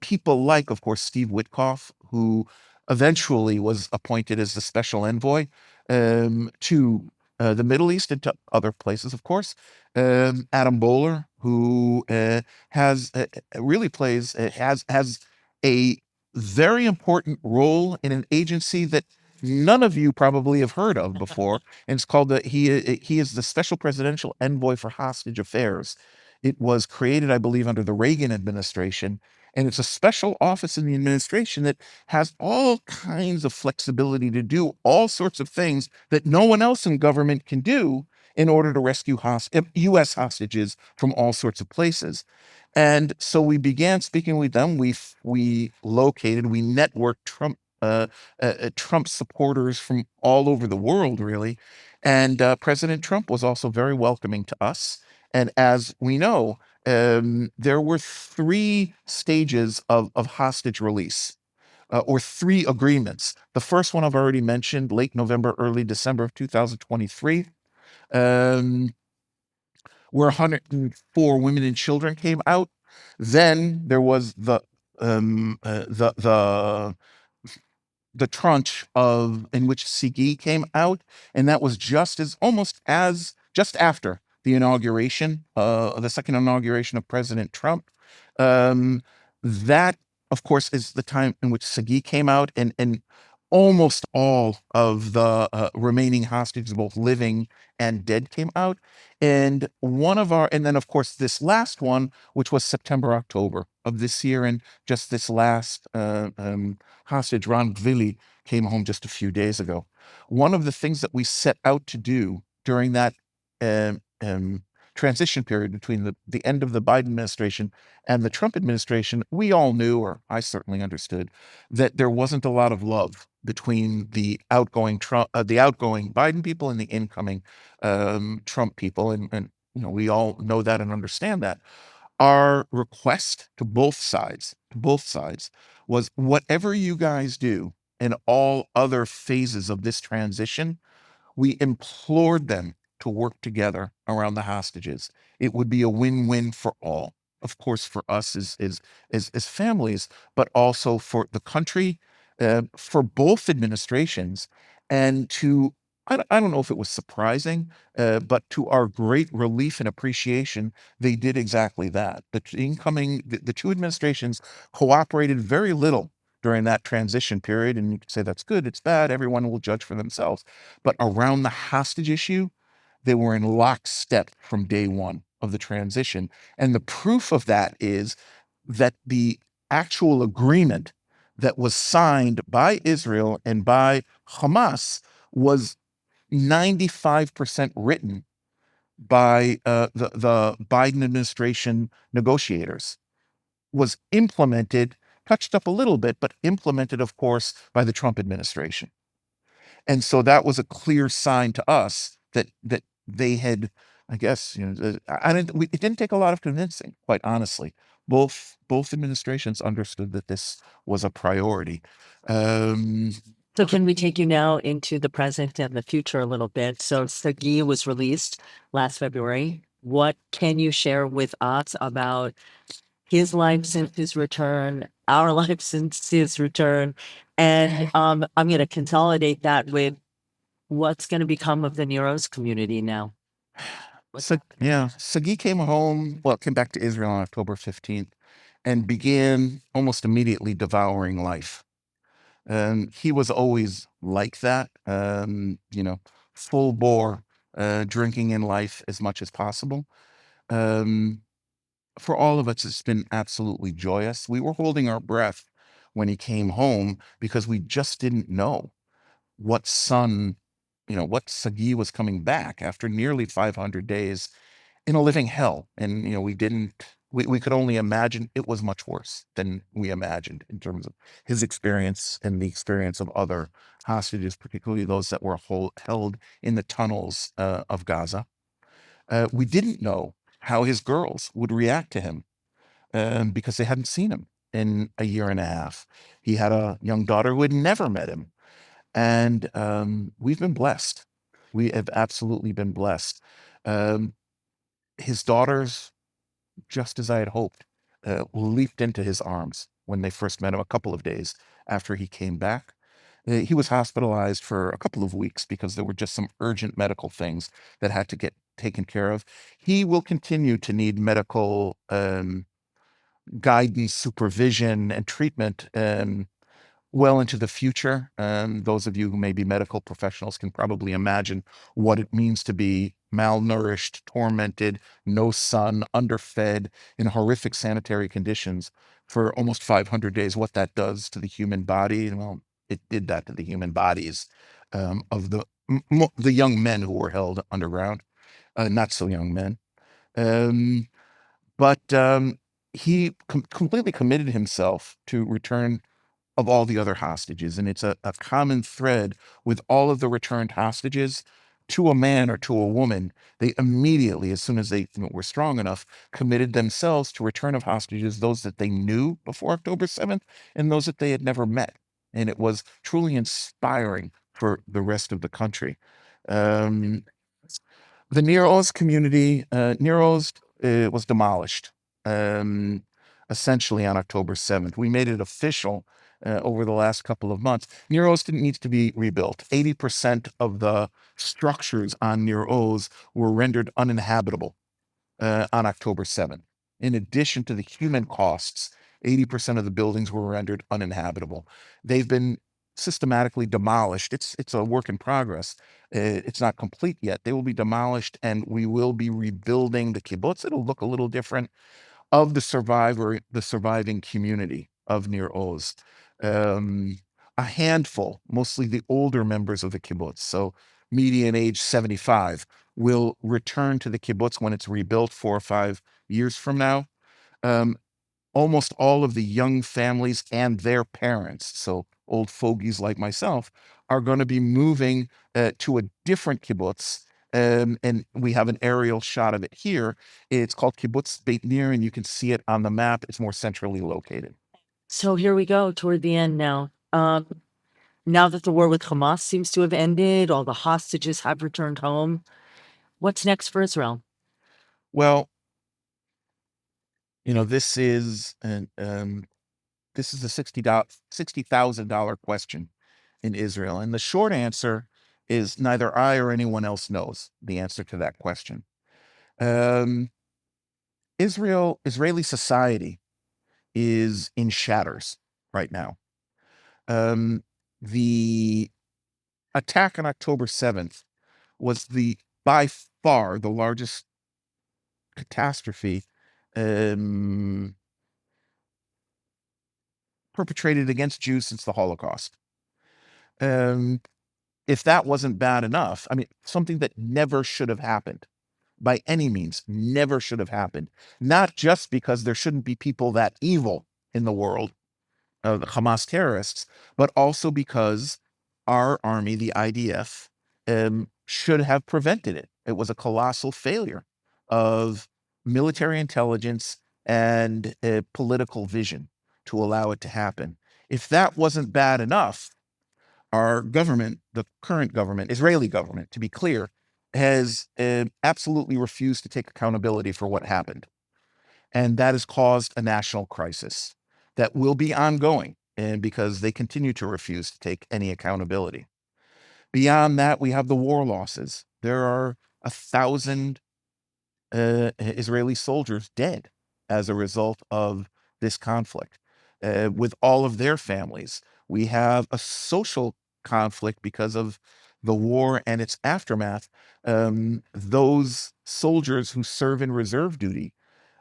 People like, of course, Steve Witkoff, who eventually was appointed as the special envoy to the Middle East and to other places, of course. Adam Bowler, who really plays has a very important role in an agency that none of you probably have heard of before, and it's called he is the Special Presidential Envoy for Hostage Affairs. It was created, I believe, under the Reagan administration, and it's a special office in the administration that has all kinds of flexibility to do all sorts of things that no one else in government can do in order to rescue U.S. hostages from all sorts of places. And so we began speaking with them. We networked Trump supporters from all over the world, really. And President Trump was also very welcoming to us. And as we know, there were three stages of hostage release, or three agreements. The first one I've already mentioned, late November, early December of 2023, where 104 women and children came out. Then there was the tranche in which Sigi came out, and that was just after the second inauguration of President Trump. That, of course, is the time in which Sagi came out, and almost all of the remaining hostages, both living and dead, came out. And then of course this last one, which was September, October of this year, and just this last hostage, Ron Gvili, came home just a few days ago. One of the things that we set out to do during that transition period between the end of the Biden administration and the Trump administration, we all knew, or I certainly understood, that there wasn't a lot of love between the outgoing Biden people and the incoming Trump people, and we all know that and understand that. Our request to both sides, was whatever you guys do in all other phases of this transition, we implored them to work together around the hostages. It would be a win-win for all. Of course, for us as families, but also for the country, for both administrations, and I don't know if it was surprising, but to our great relief and appreciation, they did exactly that. The two administrations cooperated very little during that transition period, and you could say that's good, it's bad, everyone will judge for themselves. But around the hostage issue, they were in lockstep from day one of the transition. And the proof of that is that the actual agreement that was signed by Israel and by Hamas was 95% written by the Biden administration negotiators, was implemented, touched up a little bit, but implemented, of course, by the Trump administration. And so that was a clear sign to us that they had, I guess, it didn't take a lot of convincing, quite honestly. Both administrations understood that this was a priority. Um, So can we take you now into the present and the future a little bit? So Sagi was released last February. What can you share with us about his life since his return, our life since his return? And I'm going to consolidate that with what's going to become of the Nero's community now. So yeah, Sagi came back to Israel on October 15th and began almost immediately devouring life. He was always like that, full bore, drinking in life as much as possible. Um, for all of us, it's been absolutely joyous. We were holding our breath when he came home because we just didn't know what son, what Sagi was coming back after nearly 500 days in a living hell. And, we could only imagine it was much worse than we imagined in terms of his experience and the experience of other hostages, particularly those that were held in the tunnels of Gaza. We didn't know how his girls would react to him because they hadn't seen him in a year and a half. He had a young daughter who had never met him. And we've been blessed. We have absolutely been blessed. Um, his daughters, just as I had hoped, leaped into his arms when they first met him a couple of days after he came back. He was hospitalized for a couple of weeks because there were just some urgent medical things that had to get taken care of. He will continue to need medical guidance, supervision, and treatment well into the future. Those of you who may be medical professionals can probably imagine what it means to be malnourished, tormented, no sun, underfed, in horrific sanitary conditions for almost 500 days, what that does to the human body. And well, it did that to the human bodies of the young men who were held underground, not so young men. Um, but he completely committed himself to return of all the other hostages. And it's a common thread with all of the returned hostages to a man or to a woman. They immediately, as soon as they were strong enough, committed themselves to return of hostages, those that they knew before October 7th and those that they had never met. And it was truly inspiring for the rest of the country. Um, the Near Oz community, Near Oz was demolished um, essentially on October 7th. We made it official over the last couple of months. Near Oz needs to be rebuilt. 80% of the structures on Near Oz were rendered uninhabitable on October 7th. In addition to the human costs, 80% of the buildings were rendered uninhabitable. They've been systematically demolished. It's a work in progress. It's not complete yet. They will be demolished, and we will be rebuilding the kibbutz. It'll look a little different of the surviving community of Nir Oz. Um, a handful, mostly the older members of the kibbutz, so median age 75, will return to the kibbutz when it's rebuilt 4 or 5 years from now. Um, Almost all of the young families and their parents, so old fogies like myself, are going to be moving to a different kibbutz. And we have an aerial shot of it here. It's called Kibbutz Beit Nir, and you can see it on the map. It's more centrally located. So here we go toward the end now. Now that the war with Hamas seems to have ended, all the hostages have returned home. What's next for Israel? Well, this is this is a $60,000 question in Israel, and the short answer is neither I or anyone else knows the answer to that question. Um, Israeli society is in shatters right now. The attack on October 7th was by far the largest catastrophe um, perpetrated against Jews since the Holocaust. Um, if that wasn't bad enough, I mean, something that never should have happened by any means, never should have happened, not just because there shouldn't be people that evil in the world, the Hamas terrorists, but also because our army, the IDF, should have prevented it. It was a colossal failure of military intelligence and political vision to allow it to happen. If that wasn't bad enough, our government, the current government, Israeli government, to be clear, has absolutely refused to take accountability for what happened. And that has caused a national crisis that will be ongoing, and because they continue to refuse to take any accountability. Beyond that, we have the war losses. There are 1,000 Israeli soldiers dead as a result of this conflict, with all of their families. We have a social conflict because of the war and its aftermath. Those soldiers who serve in reserve duty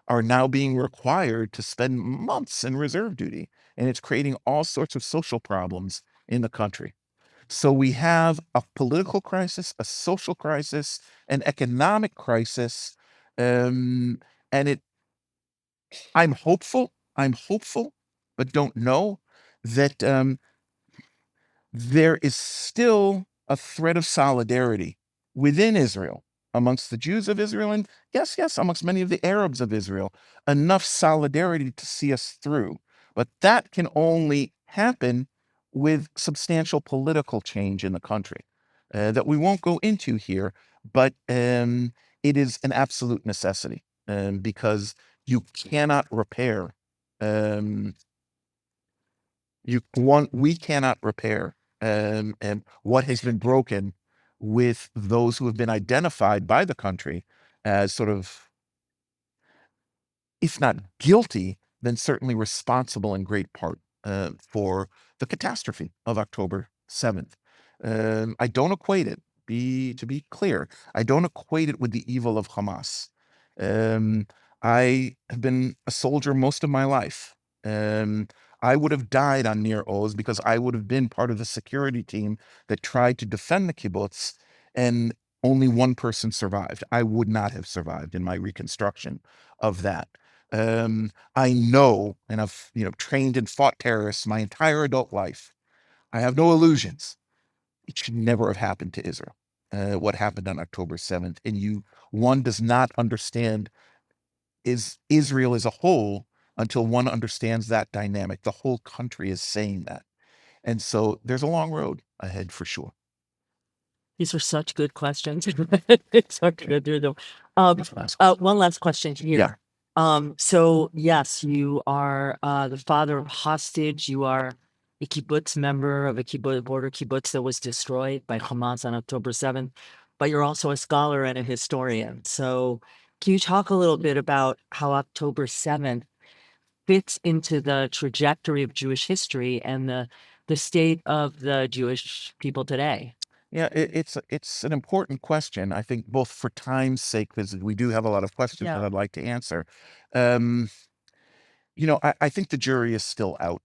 are now being required to spend months in reserve duty, and it's creating all sorts of social problems in the country. So we have a political crisis, a social crisis, an economic crisis, um, and I'm hopeful, but don't know that there is still a thread of solidarity within Israel, amongst the Jews of Israel, and yes, amongst many of the Arabs of Israel, enough solidarity to see us through. But that can only happen with substantial political change in the country that we won't go into here, but it is an absolute necessity because you cannot repair um, we cannot repair what has been broken with those who have been identified by the country as sort of, if not guilty, then certainly responsible in great part for the catastrophe of October 7th. I don't equate it, to be clear, I don't equate it with the evil of Hamas. Um, I have been a soldier most of my life. Um, I would have died on Nir Oz because I would have been part of the security team that tried to defend the kibbutz, and only one person survived. I would not have survived in my reconstruction of that. I know, and I've trained and fought terrorists my entire adult life. I have no illusions. It should never have happened to Israel. What happened on October 7th, and one does not understand is Israel as a whole until one understands that dynamic. The whole country is saying that, and so there's a long road ahead for sure. These are such good questions. It's hard to go through them. One last question here. Yeah. So yes, you are the father of hostage. You are a kibbutz member of a border kibbutz that was destroyed by Hamas on October 7th, but you're also a scholar and a historian. So can you talk a little bit about how October 7th fits into the trajectory of Jewish history and the state of the Jewish people today? Yeah, it's an important question. I think both for time's sake, because we do have a lot of questions that Yeah. I'd like to answer. I think the jury is still out.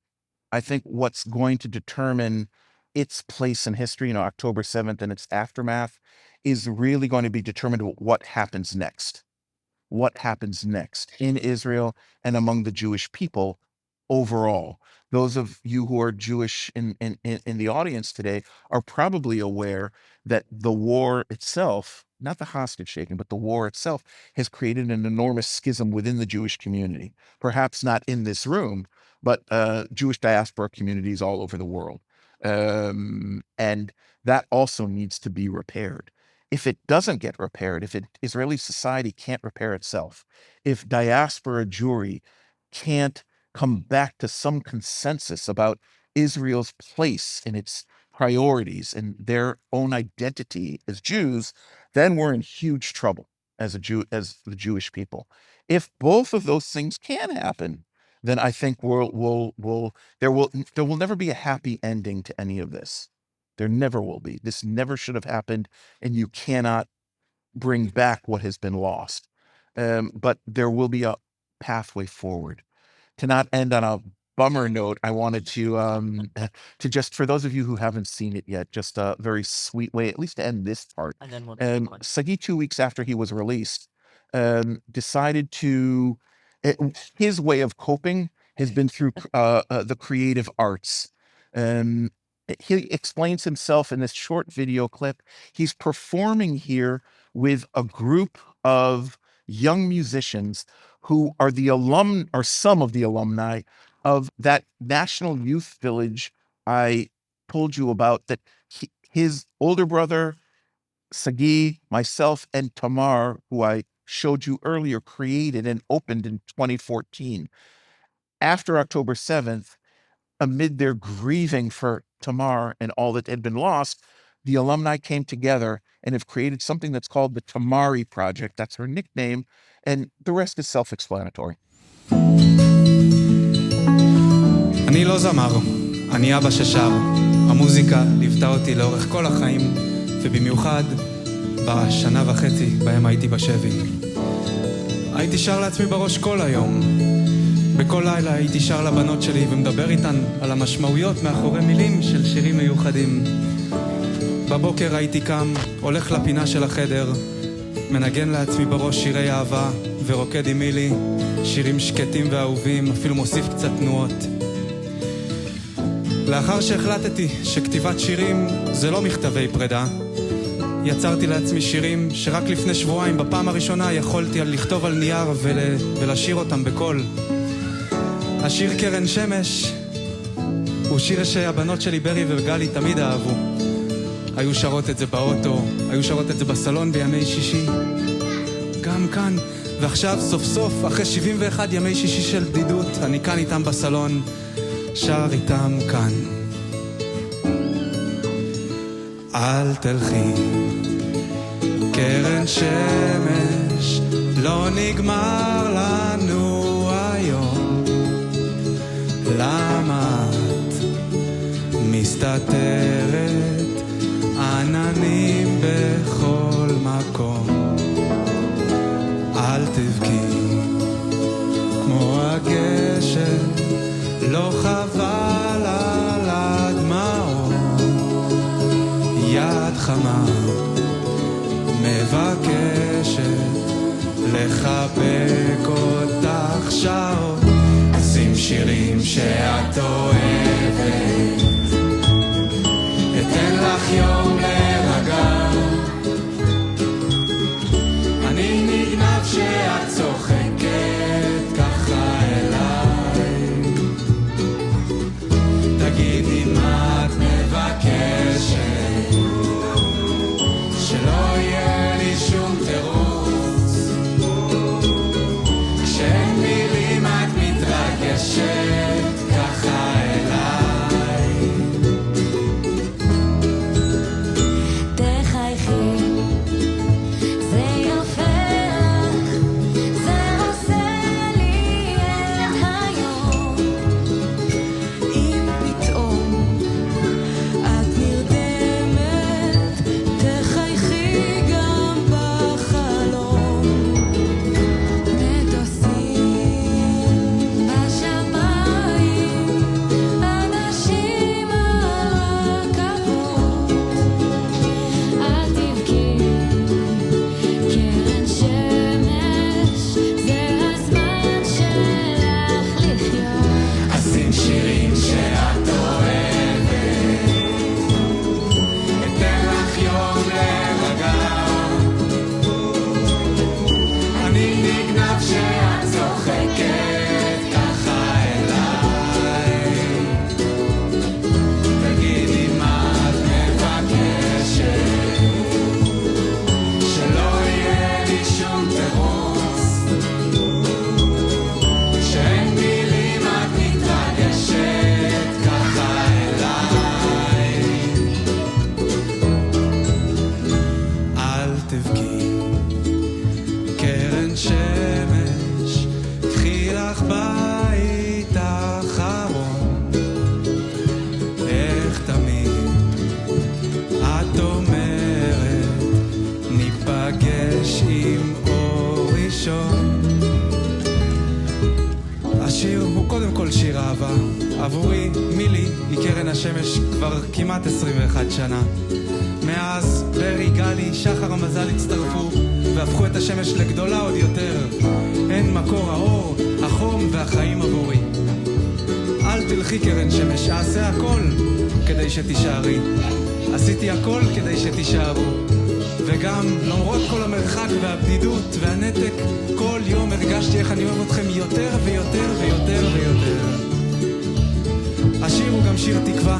I think what's going to determine its place in history, October 7th and its aftermath, is really going to be determined what happens next. What happens next in Israel and among the Jewish people overall. Those of you who are Jewish in the audience today are probably aware that the war itself, not the hostage taking, but the war itself, has created an enormous schism within the Jewish community. Perhaps not in this room, but Jewish diaspora communities all over the world. And that also needs to be repaired. If it doesn't get repaired, if Israeli society can't repair itself, if diaspora Jewry can't come back to some consensus about Israel's place and its priorities and their own identity as Jews, then we're in huge trouble as the Jewish people. If both of those things can happen, then I think there will never be a happy ending to any of this. There never will be. This never should have happened, and you cannot bring back what has been lost. But there will be a pathway forward. To not end on a bummer note, I wanted to just, for those of you who haven't seen it yet, just a very sweet way, at least to end this part. And then we'll Sagi, 2 weeks after he was released, decided to, his way of coping has been through the creative arts. He explains himself in this short video clip. He's performing here with a group of young musicians who are some of the alumni of that National Youth Village I told you about, that his older brother, Sagi, myself, and Tamar, who I showed you earlier, created and opened in 2014. After October 7th, amid their grieving for Tamar and all that had been lost, the alumni came together and have created something that's called the Tamari Project. That's her nickname, and the rest is self-explanatory. אני לא זמר, אני אבא ששר. המוזיקה ליוותה אותי לאורך כל החיים, ובמיוחד בשנה וחצי בהם הייתי בשבי. הייתי שר לעצמי בראש כל היום. בכל לילה הייתי שר לבנות שלי ומדבר איתן על המשמעויות מאחורי מילים של שירים מיוחדים. בבוקר הייתי קם, הולך לפינה של החדר, מנגן לעצמי בראש שירי אהבה ורוקד עם מילי, שירים שקטים ואהובים, אפילו מוסיף קצת תנועות. לאחר שהחלטתי שכתיבת שירים זה לא מכתבי פרידה, יצרתי לעצמי שירים שרק לפני שבועיים בפעם הראשונה יכולתי לכתוב על נייר ולשיר אותם בקול. השיר קרן שמש הוא שיר שהבנות שלי ברי וגלי תמיד אהבו. היו שרות את זה באוטו, היו שרות את זה בסלון בימי שישי, גם כאן. ועכשיו סוף סוף, אחרי 71 ימי שישי של בדידות, אני כאן איתם בסלון, שר איתם כאן. אל תלכי קרן שמש, לא נגמר לנו היום. למה את מסתתרת, עננים בכל מקום? אל תבכי כמו הגשם, לא חבל על הדמעות. יד חמה מבקשת לחבק אותך שעות. שים שירים שאת אוהבת, אתן לך יום להירגע. אני נגנב שאת צוחקת ככה אליי. תגידי מה את מבקשת, שלא יהיה לי שום תירוץ. כשאין מילים את מתרגשת ככה אליי. תחייכי, זה יפה לך, זה עושה לי את היום. אם פתאום את נרדמת, תחייכי גם בחלום. מטוסים בשמיים, אנשים על רכבות. אל תבכי קרן שמש, זה הזמן שלך לחיות. אשים שירים שאת אוהבת, אתן לך יום להירגע. אני נגנב שאת צוחקת ככה אליי. תגידי מה את מבקשת, שלא יהיה לי שום תירוץ. שאין מילים את מתרגשת ככה אליי. אל תבכי קרן שמש, קחי לך בית אחרון. איך תמיד את אומרת, ניפגש עם אור ראשון. השיר הוא קודם כל הכל שיר אהבה. עבורי, מילי היא קרן השמש כבר כמעט 21 שנה. מאז ברי, גלי, שחר המזל הצטרפו והפכו את השמש לגדולה עוד יותר. הן מקור האור, החום והחיים עבורי. אל תלכי קרן שמש, אעשה הכל כדי שתישארי. עשיתי הכל כדי שתישארו. וגם למרות כל המרחק והבדידות והנתק, כל יום הרגשתי איך אני אוהב אתכם יותר ויותר ויותר ויותר. השיר הוא גם שיר תקווה.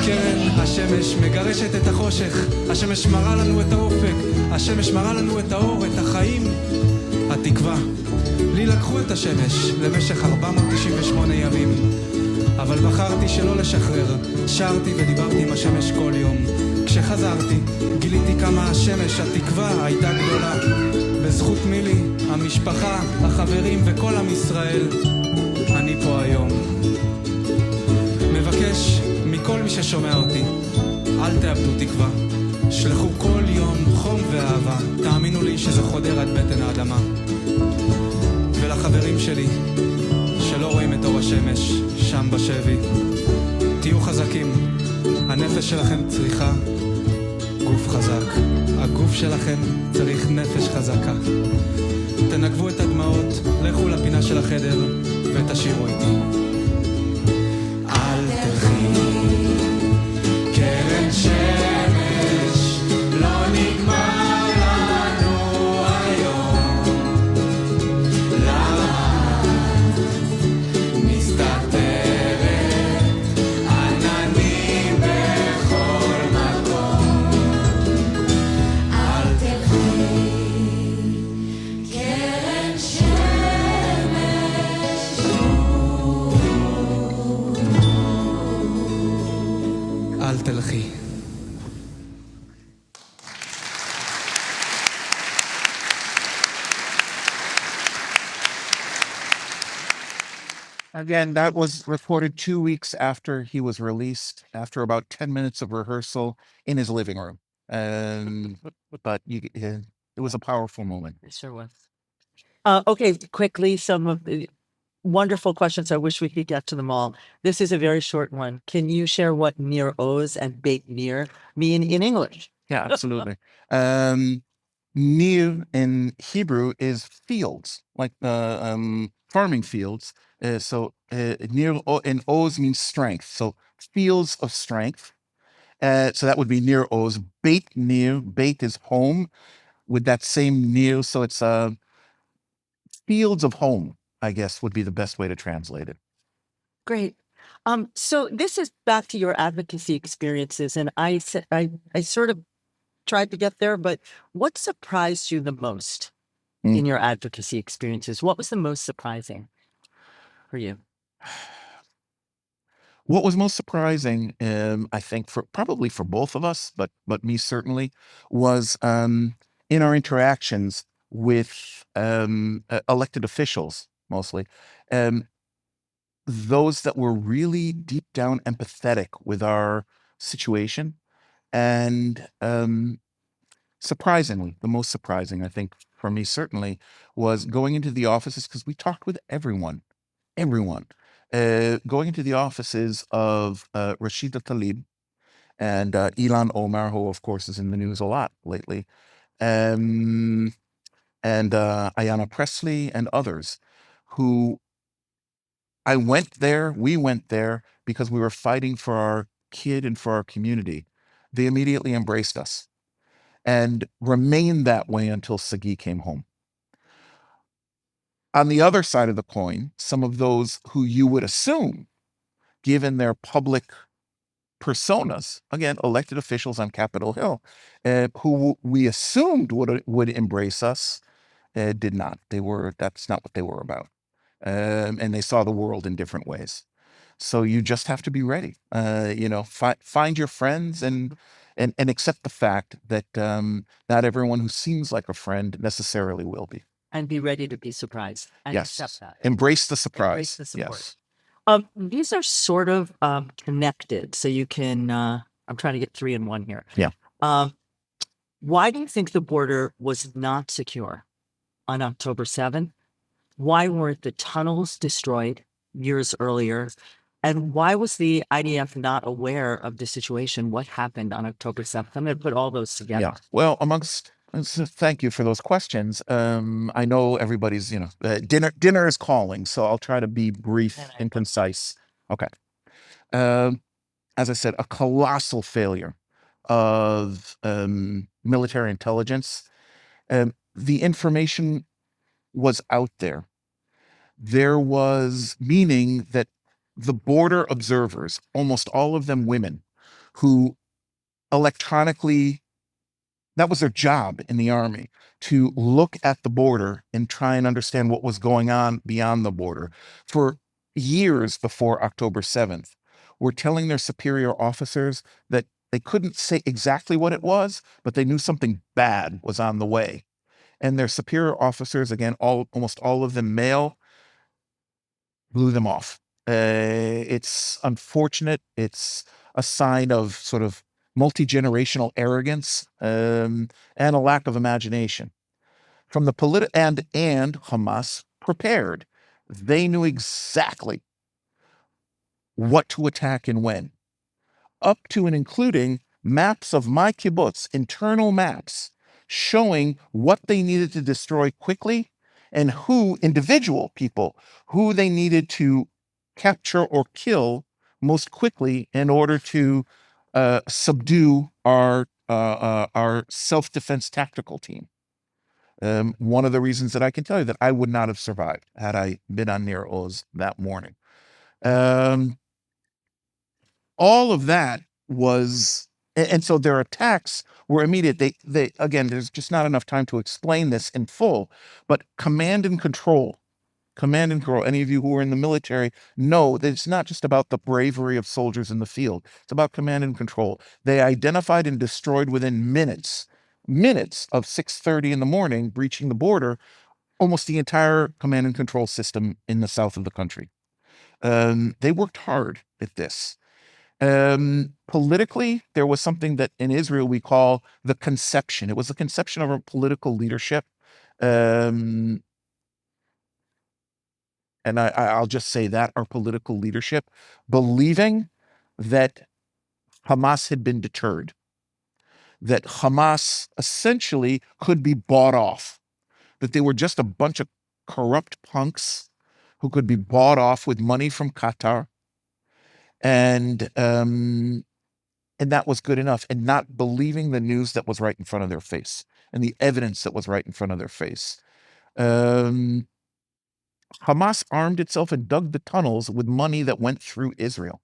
קרן השמש מגרשת את החושך, השמש מראה לנו את האופק, השמש מראה לנו את האור, את החיים, התקווה. לי לקחו את השמש למשך 498 ימים, אבל בחרתי שלא לשחרר. שרתי ודיברתי עם השמש כל יום. כשחזרתי גיליתי כמה השמש, התקווה, הייתה גדולה. בזכות מילי, המשפחה, החברים וכל עם ישראל, אני פה היום. מבקש מכל מי ששומע אותי, אל תאבדו תקווה. שלחו כל יום חום ואהבה, תאמינו לי שזה חודר עד בטן האדמה. ולחברים שלי שלא רואים את אור השמש שם בשבי, תהיו חזקים. הנפש שלכם צריכה גוף חזק. הגוף שלכם צריך נפש חזקה. תנגבו את הדמעות, לכו לפינה של החדר ותשירו איתי. אל תלכי קרן שמש, לא נגמר לנו היום. למה מסתתרת עננים בכל מקום? אל תלכי קרן שמש, אל תלכי. Again, that was recorded 2 weeks after he was released, after about 10 minutes of rehearsal in his living room. But it was a powerful moment. It sure was. Okay, quickly, some of the wonderful questions. I wish we could get to them all. This is a very short one. Can you share what Nir Oz and Beit Nir mean in English? Yeah, absolutely. Nir in Hebrew is fields, like farming fields. So Nir and Oz means strength. So fields of strength. So that would be Nir Oz. Beit Nir, Beit is home with that same Nir. So it's fields of home, I guess, would be the best way to translate it. Great. So this is back to your advocacy experiences, and I sort of tried to get there, but what surprised you the most in your advocacy experiences? What was the most surprising for you? What was most surprising, I think, probably for both of us, but me certainly, was in our interactions with elected officials, mostly, those that were really deep down empathetic with our situation. And surprisingly, the most surprising, I think, for me certainly, was going into the offices, because we talked with everyone. Going into the offices of Rashida Tlaib and Ilan Omar, who of course is in the news a lot lately, and Ayanna Pressley and others, who we went there because we were fighting for our kid and for our community. They immediately embraced us and remained that way until Sagi came home. On the other side of the coin, some of those who you would assume, given their public personas, again, elected officials on Capitol Hill, who we assumed would embrace us, did not. That's not what they were about. And they saw the world in different ways. So you just have to be ready. Find your friends and accept the fact that not everyone who seems like a friend necessarily will be. And be ready to be surprised and Yes. accept that. Embrace the surprise. Embrace the support. Yes. These are sort of connected, so you can. I'm trying to get 3 in 1 here. Yeah. Why do you think the border was not secure on October 7th? Why weren't the tunnels destroyed? years earlier. And why was the IDF not aware of the situation? What happened on October 7th? I'm going to put all those together. Yeah. Well, thank you for those questions. I know everybody's, dinner is calling, so I'll try to be brief and concise. Okay. As I said, a colossal failure of military intelligence. The information was out there. There was meaning that the border observers, almost all of them women, who electronically, that was their job in the army, to look at the border and try and understand what was going on beyond the border for years before October 7th, were telling their superior officers that they couldn't say exactly what it was, but they knew something bad was on the way. And their superior officers, again, almost all of them male, blew them off. It's unfortunate. It's a sign of sort of multi-generational arrogance and a lack of imagination. From the and Hamas prepared. They knew exactly what to attack and when, up to and including maps of my kibbutz, internal maps, showing what they needed to destroy quickly and individual people, who they needed to capture or kill most quickly in order to subdue our self-defense tactical team. One of the reasons that I can tell you that I would not have survived had I been on Nir Oz that morning. All of that was, and so their attacks were immediate. They again, there's just not enough time to explain this in full, but command and control. Any of you who are in the military know that it's not just about the bravery of soldiers in the field. It's about command and control. They identified and destroyed within minutes of 6:30 in the morning, breaching the border, almost the entire command and control system in the south of the country. They worked hard at this. Politically, there was something that in Israel we call the conception. It was the conception of a political leadership. And I'll just say that our political leadership believing that Hamas had been deterred, that Hamas essentially could be bought off, that they were just a bunch of corrupt punks who could be bought off with money from Qatar. And that was good enough, and not believing the news that was right in front of their face and the evidence that was right in front of their face. Hamas armed itself and dug the tunnels with money that went through Israel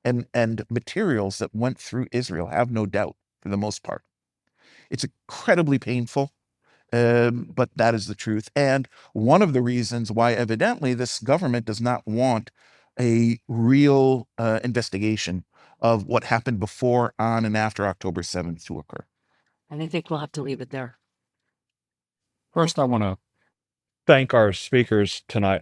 and materials that went through Israel, have no doubt, for the most part. It's incredibly painful, but that is the truth. And one of the reasons why evidently this government does not want a real investigation of what happened before, on, and after October 7th to occur. And I think we'll have to leave it there. First, I want to thank our speakers tonight.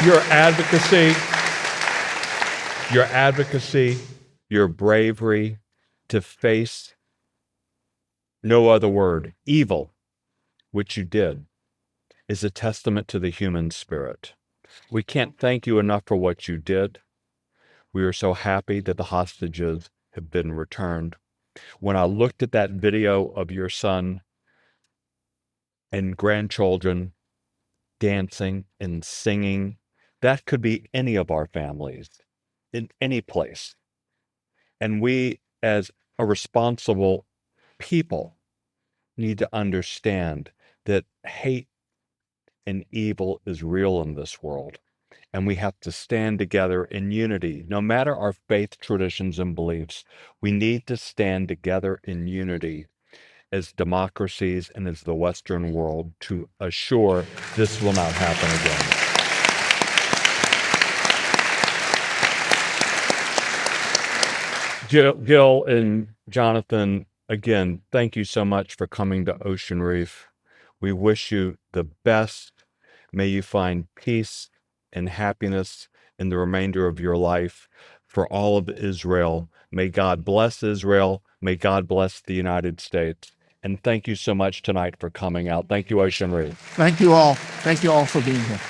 Your advocacy, your bravery to face no other word, evil, which you did, is a testament to the human spirit. We can't thank you enough for what you did. We are so happy that the hostages have been returned. When I looked at that video of your son and grandchildren dancing and singing, that could be any of our families in any place. And we, as a responsible people, need to understand that hate and evil is real in this world. And we have to stand together in unity. No matter our faith, traditions, and beliefs, we need to stand together in unity as democracies and as the Western world to assure this will not happen again. Gil and Jonathan, again, thank you so much for coming to Ocean Reef. We wish you the best. May you find peace and happiness in the remainder of your life for all of Israel. May God bless Israel. May God bless the United States. And thank you so much tonight for coming out. Thank you, Ocean Reef. Thank you all. Thank you all for being here.